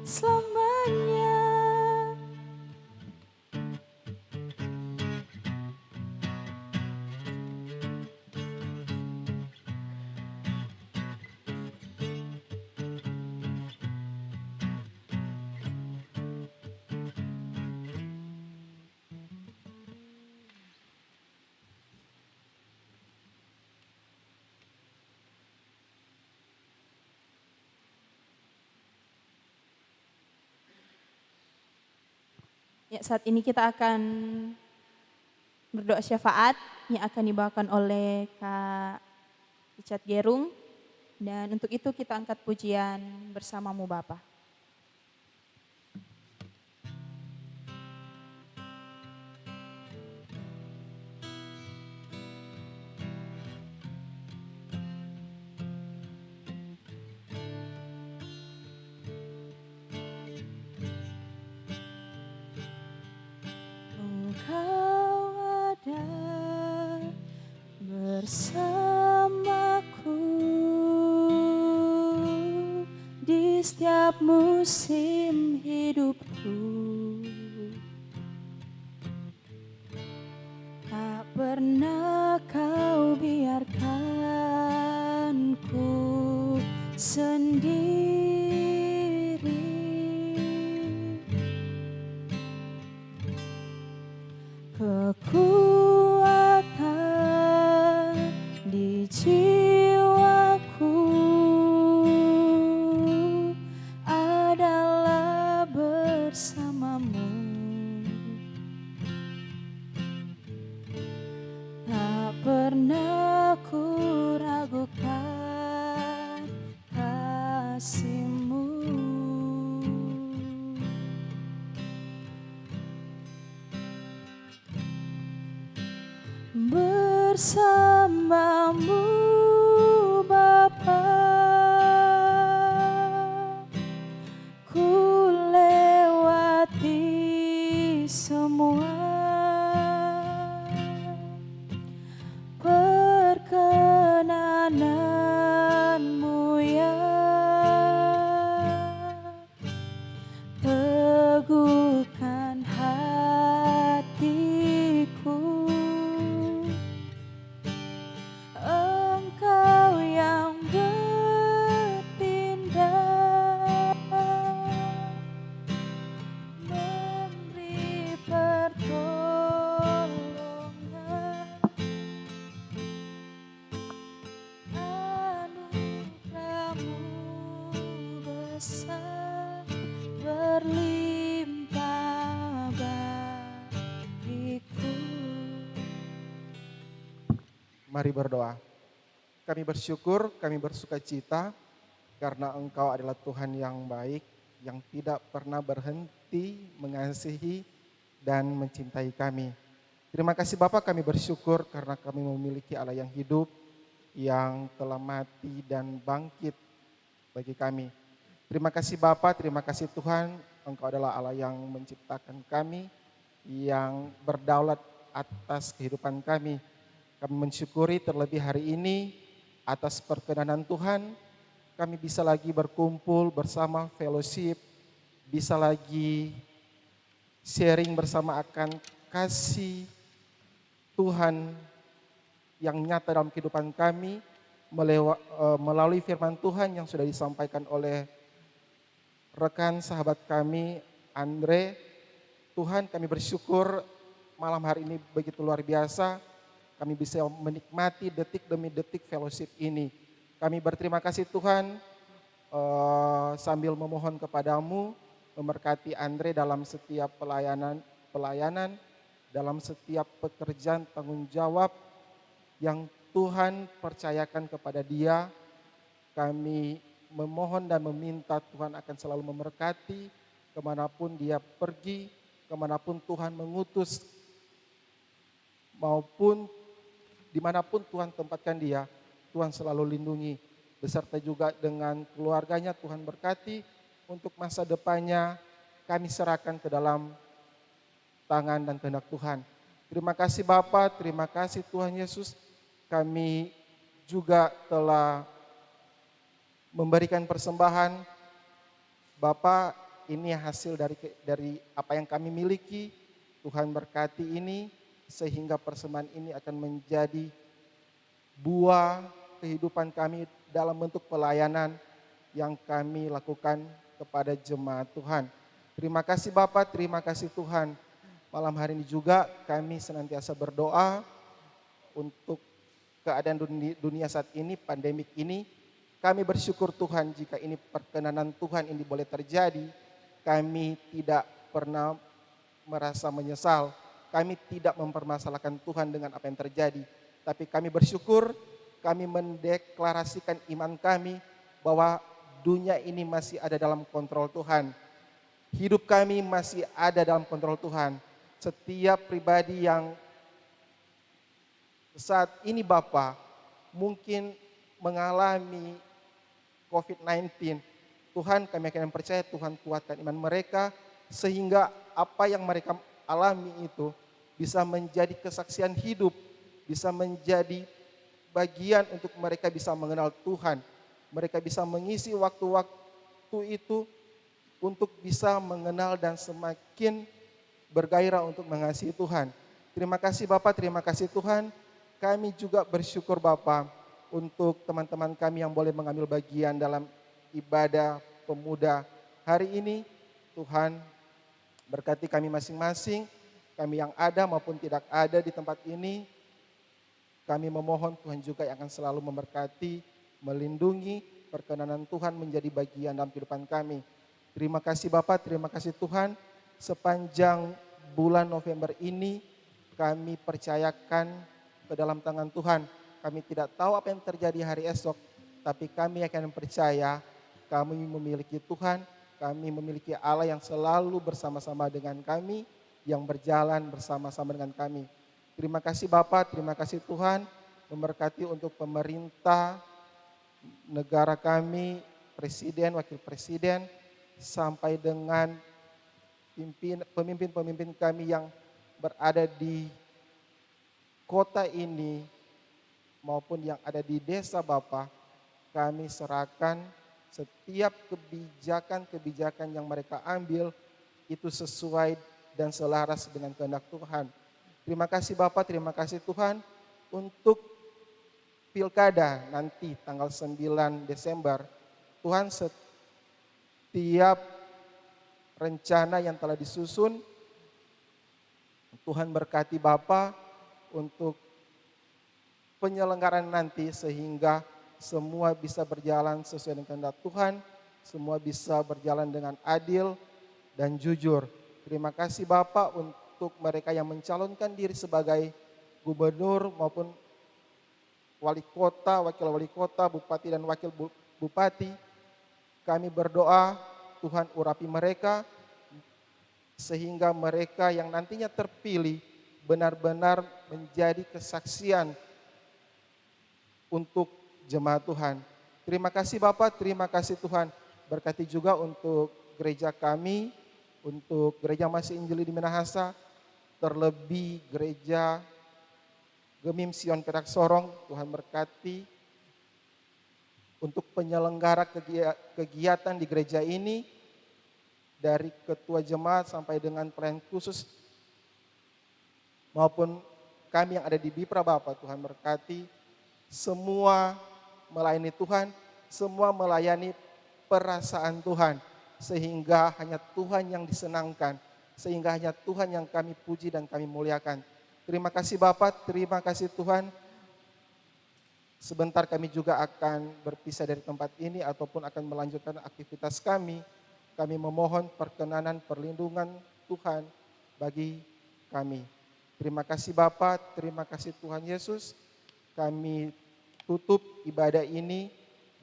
selamanya. Ya, saat ini kita akan berdoa syafaat yang akan dibawakan oleh Kak Richard Gerung. Dan untuk itu kita angkat pujian bersamamu Bapa. Engkau ada bersamaku di setiap musim hidupku. Tak pernah Kau biarkan ku sendiri. Kekuatan di jiwaku adalah bersamamu. Tak pernah ku ragukan kasih-Mu. Bersamamu Bapa, ku lewati semua perkenanan-Mu ya. Teguhkan hatiku, Engkau yang bertindak, memberi pertolongan, anugerah-Mu besar berlimpah bagiku. Mari berdoa. Kami bersyukur, kami bersukacita karena Engkau adalah Tuhan yang baik, yang tidak pernah berhenti mengasihi dan mencintai kami. Terima kasih Bapa, kami bersyukur karena kami memiliki Allah yang hidup, yang telah mati dan bangkit bagi kami. Terima kasih Bapa, terima kasih Tuhan, Engkau adalah Allah yang menciptakan kami, yang berdaulat atas kehidupan kami. Kami mensyukuri terlebih hari ini atas perkenanan Tuhan, kami bisa lagi berkumpul bersama fellowship, bisa lagi sharing bersama akan kasih Tuhan yang nyata dalam kehidupan kami melalui firman Tuhan yang sudah disampaikan oleh rekan sahabat kami Andre. Tuhan, kami bersyukur malam hari ini begitu luar biasa kami bisa menikmati detik demi detik fellowship ini. Kami berterima kasih Tuhan, sambil memohon kepadamu memberkati Andre dalam setiap pelayanan, dalam setiap pekerjaan tanggung jawab yang Tuhan percayakan kepada dia. Kami memohon dan meminta Tuhan akan selalu memberkati kemanapun dia pergi, kemanapun Tuhan mengutus, maupun dimanapun Tuhan tempatkan dia, Tuhan selalu lindungi. Beserta juga dengan keluarganya, Tuhan berkati untuk masa depannya, kami serahkan ke dalam tangan dan kehendak Tuhan. Terima kasih Bapa, terima kasih Tuhan Yesus. Kami juga telah memberikan persembahan. Bapa, ini hasil dari apa yang kami miliki. Tuhan berkati ini sehingga persembahan ini akan menjadi buah kehidupan kami dalam bentuk pelayanan yang kami lakukan kepada jemaat Tuhan. Terima kasih Bapa, terima kasih Tuhan. Malam hari ini juga kami senantiasa berdoa untuk keadaan dunia saat ini, pandemik ini. Kami bersyukur Tuhan jika ini perkenanan Tuhan ini boleh terjadi. Kami tidak pernah merasa menyesal. Kami tidak mempermasalahkan Tuhan dengan apa yang terjadi. Tapi kami bersyukur, kami mendeklarasikan iman kami bahwa dunia ini masih ada dalam kontrol Tuhan. Hidup kami masih ada dalam kontrol Tuhan. Setiap pribadi yang saat ini Bapa mungkin mengalami COVID-19, Tuhan kami akan percaya Tuhan kuatkan iman mereka sehingga apa yang mereka alami itu bisa menjadi kesaksian hidup, bisa menjadi bagian untuk mereka bisa mengenal Tuhan. Mereka bisa mengisi waktu-waktu itu untuk bisa mengenal dan semakin bergairah untuk mengasihi Tuhan. Terima kasih Bapak, terima kasih Tuhan. Kami juga bersyukur Bapa untuk teman-teman kami yang boleh mengambil bagian dalam ibadah pemuda hari ini. Tuhan berkati kami masing-masing, kami yang ada maupun tidak ada di tempat ini. Kami memohon Tuhan juga yang akan selalu memberkati, melindungi, perkenanan Tuhan menjadi bagian dalam kehidupan kami. Terima kasih Bapak, terima kasih Tuhan. Sepanjang bulan November ini kami percayakan ke dalam tangan Tuhan. Kami tidak tahu apa yang terjadi hari esok, tapi kami akan percaya kami memiliki Tuhan, kami memiliki Allah yang selalu bersama-sama dengan kami, yang berjalan bersama-sama dengan kami. Terima kasih Bapak, terima kasih Tuhan, memberkati untuk pemerintah, negara kami, presiden, wakil presiden, sampai dengan pemimpin-pemimpin kami yang berada di kota ini maupun yang ada di desa Bapa, kami serahkan setiap kebijakan-kebijakan yang mereka ambil itu sesuai dan selaras dengan kehendak Tuhan. Terima kasih Bapak, terima kasih Tuhan untuk pilkada nanti tanggal 9 Desember. Tuhan, setiap rencana yang telah disusun, Tuhan berkati Bapak untuk penyelenggaraan nanti sehingga semua bisa berjalan sesuai dengan kehendak Tuhan, semua bisa berjalan dengan adil dan jujur. Terima kasih Bapak untuk mereka yang mencalonkan diri sebagai gubernur maupun wali kota, wakil wali kota, bupati dan wakil bupati. Kami berdoa Tuhan urapi mereka sehingga mereka yang nantinya terpilih benar-benar menjadi kesaksian untuk jemaat Tuhan. Terima kasih Bapak, terima kasih Tuhan. Berkati juga untuk gereja kami, untuk gereja Masih Injili di Minahasa, terlebih gereja Gemim Sion Perak Sorong. Tuhan berkati untuk penyelenggara kegiatan di gereja ini, dari ketua jemaat sampai dengan pelayan khusus maupun kami yang ada di Bipra Bapak. Tuhan berkati semua melayani Tuhan, semua melayani perasaan Tuhan, sehingga hanya Tuhan yang disenangkan, sehingga hanya Tuhan yang kami puji dan kami muliakan. Terima kasih Bapak, terima kasih Tuhan. Sebentar kami juga akan berpisah dari tempat ini ataupun akan melanjutkan aktivitas kami. Kami memohon perkenanan perlindungan Tuhan bagi kami. Terima kasih Bapak, terima kasih Tuhan Yesus. Kami tutup ibadah ini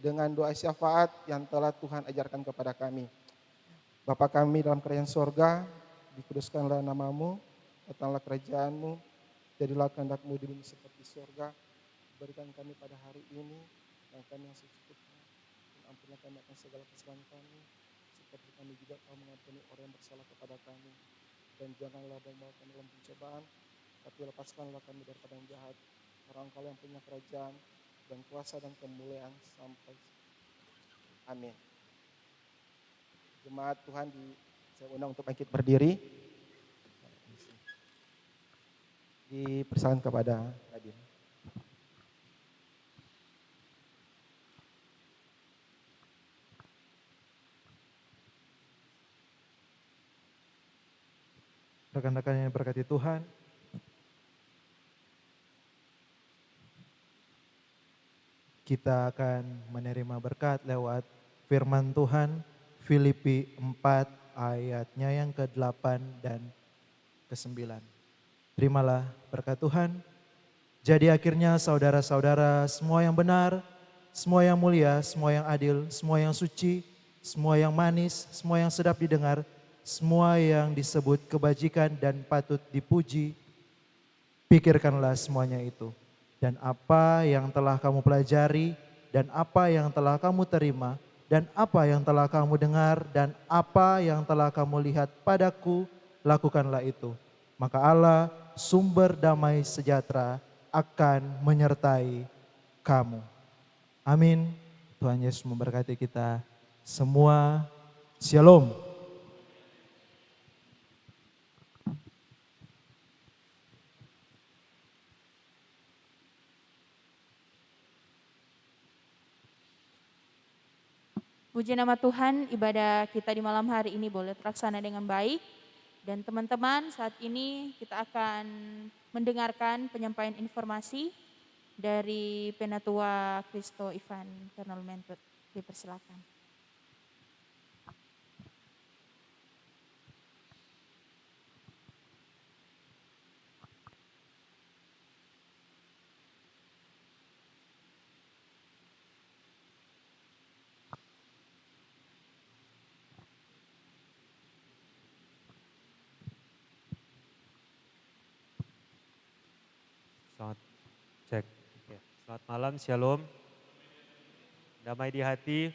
dengan doa syafaat yang telah Tuhan ajarkan kepada kami. Bapa kami dalam kerajaan sorga, dikuduskanlah namamu, datanglah kerajaanmu, jadilah kehendak-mu di bumi seperti sorga. Berikan kami pada hari ini dan kami yang secukupnya, dan ampunilah kami akan segala kesalahan kami, seperti kami juga telah mengampuni orang yang bersalah kepada kami. Dan janganlah membawa kami dalam pencobaan, tapi lepaskanlah kami daripada yang jahat. Karena Engkau yang punya kerajaan dan kuasa dan kemuliaan sampai. Amin. Jemaat Tuhan, saya undang untuk bangkit berdiri. Dipersilakan kepada Nadine. Rekan-rekan yang berkati Tuhan, kita akan menerima berkat lewat firman Tuhan Filipi 4 ayatnya yang ke-8 dan ke-9. Terimalah berkat Tuhan. Jadi akhirnya saudara-saudara, semua yang benar, semua yang mulia, semua yang adil, semua yang suci, semua yang manis, semua yang sedap didengar, semua yang disebut kebajikan dan patut dipuji, pikirkanlah semuanya itu. Dan apa yang telah kamu pelajari, dan apa yang telah kamu terima, dan apa yang telah kamu dengar, dan apa yang telah kamu lihat padaku, lakukanlah itu. Maka Allah, sumber damai sejahtera, akan menyertai kamu. Amin. Tuhan Yesus memberkati kita semua. Shalom. Puji nama Tuhan, ibadah kita di malam hari ini boleh terlaksana dengan baik. Dan teman-teman, saat ini kita akan mendengarkan penyampaian informasi dari Penatua Kristo Ivan Fernal Mentut. Dipersilakan. Selamat cek. Oke. Selamat malam, shalom. Damai di hati.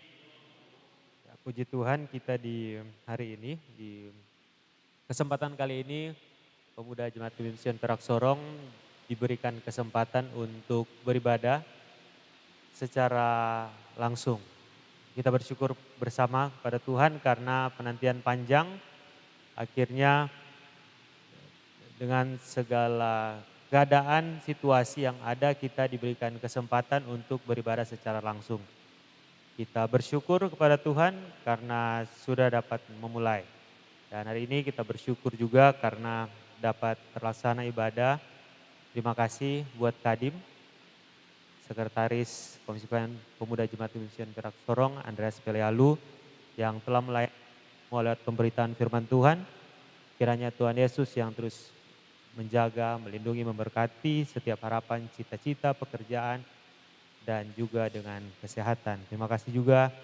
Ya, puji Tuhan, kita di hari ini, di kesempatan kali ini, pemuda Jemaat Gemim Sion Perak Sorong diberikan kesempatan untuk beribadah secara langsung. Kita bersyukur bersama pada Tuhan karena penantian panjang akhirnya dengan segala keadaan situasi yang ada kita diberikan kesempatan untuk beribadah secara langsung. Kita bersyukur kepada Tuhan karena sudah dapat memulai. Dan hari ini kita bersyukur juga karena dapat terlaksana ibadah. Terima kasih buat Kadim, Sekretaris Komisi Pemuda Jemaat Gemim Sion Perak Sorong, Andreas Pelialu, yang telah melayani melalui pemberitaan firman Tuhan. Kiranya Tuhan Yesus yang terus menjaga, melindungi, memberkati setiap harapan, cita-cita, pekerjaan, dan juga dengan kesehatan. Terima kasih juga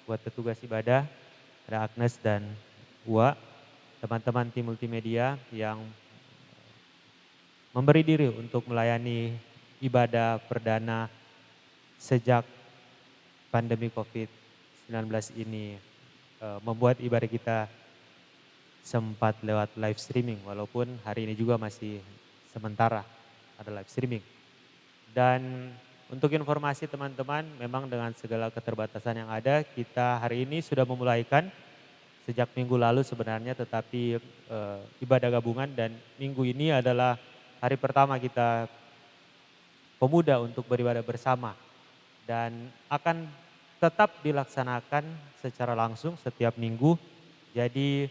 buat petugas ibadah, ada Agnes dan Ua, teman-teman tim multimedia yang memberi diri untuk melayani ibadah perdana sejak pandemi COVID-19 ini membuat ibadah kita sempat lewat live streaming, walaupun hari ini juga masih sementara ada live streaming. Dan untuk informasi teman-teman, memang dengan segala keterbatasan yang ada, kita hari ini sudah memulaikan sejak minggu lalu sebenarnya, tetapi ibadah gabungan, dan minggu ini adalah hari pertama kita pemuda untuk beribadah bersama. Dan akan tetap dilaksanakan secara langsung setiap minggu. Jadi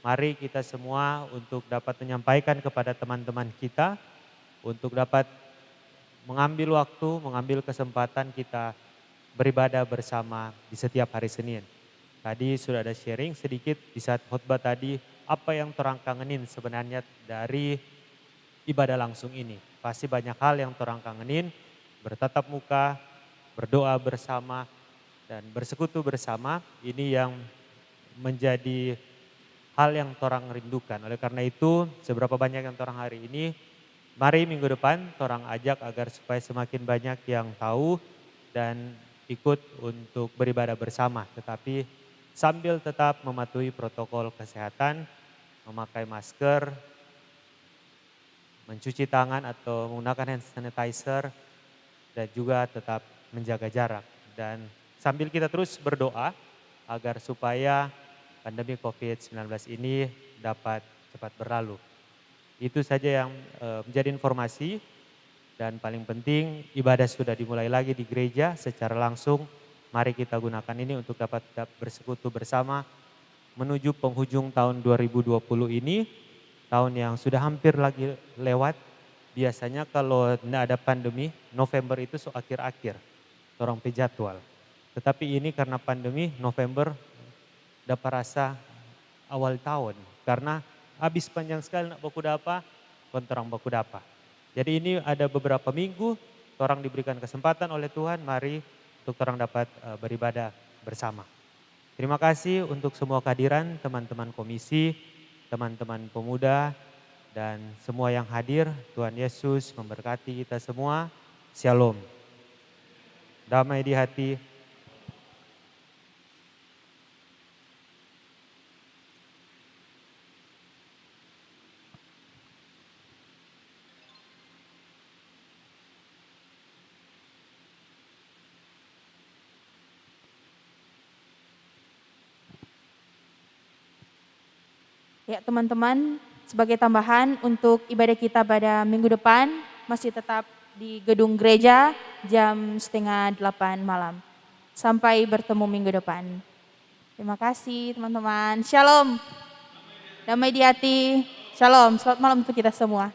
mari kita semua untuk dapat menyampaikan kepada teman-teman kita, untuk dapat mengambil waktu, mengambil kesempatan kita beribadah bersama di setiap hari Senin. Tadi sudah ada sharing sedikit di saat khotbah tadi, apa yang torang kangenin sebenarnya dari ibadah langsung ini. Pasti banyak hal yang torang kangenin, bertatap muka, berdoa bersama, dan bersekutu bersama. Ini yang menjadi hal yang torang rindukan. Oleh karena itu, seberapa banyak yang torang hari ini, mari minggu depan torang ajak agar supaya semakin banyak yang tahu dan ikut untuk beribadah bersama. Tetapi sambil tetap mematuhi protokol kesehatan, memakai masker, mencuci tangan atau menggunakan hand sanitizer, dan juga tetap menjaga jarak. Dan sambil kita terus berdoa agar supaya pandemi COVID-19 ini dapat cepat berlalu. Itu saja yang menjadi informasi, dan paling penting ibadah sudah dimulai lagi di gereja secara langsung. Mari kita gunakan ini untuk dapat bersekutu bersama menuju penghujung tahun 2020 ini, tahun yang sudah hampir lagi lewat. Biasanya kalau tidak ada pandemi, November itu akhir-akhir, orang jadwal. Tetapi ini karena pandemi, November dapat rasa awal tahun, karena habis panjang sekali nak baku dapa, kontorang baku dapa. Jadi ini ada beberapa minggu, orang diberikan kesempatan oleh Tuhan, mari untuk orang dapat beribadah bersama. Terima kasih untuk semua kehadiran teman-teman komisi, teman-teman pemuda, dan semua yang hadir. Tuhan Yesus memberkati kita semua. Shalom. Damai di hati. Ya teman-teman, sebagai tambahan untuk ibadah kita pada minggu depan masih tetap di gedung gereja jam 7:30 malam. Sampai bertemu minggu depan. Terima kasih teman-teman. Shalom. Damai di hati. Shalom. Selamat malam untuk kita semua.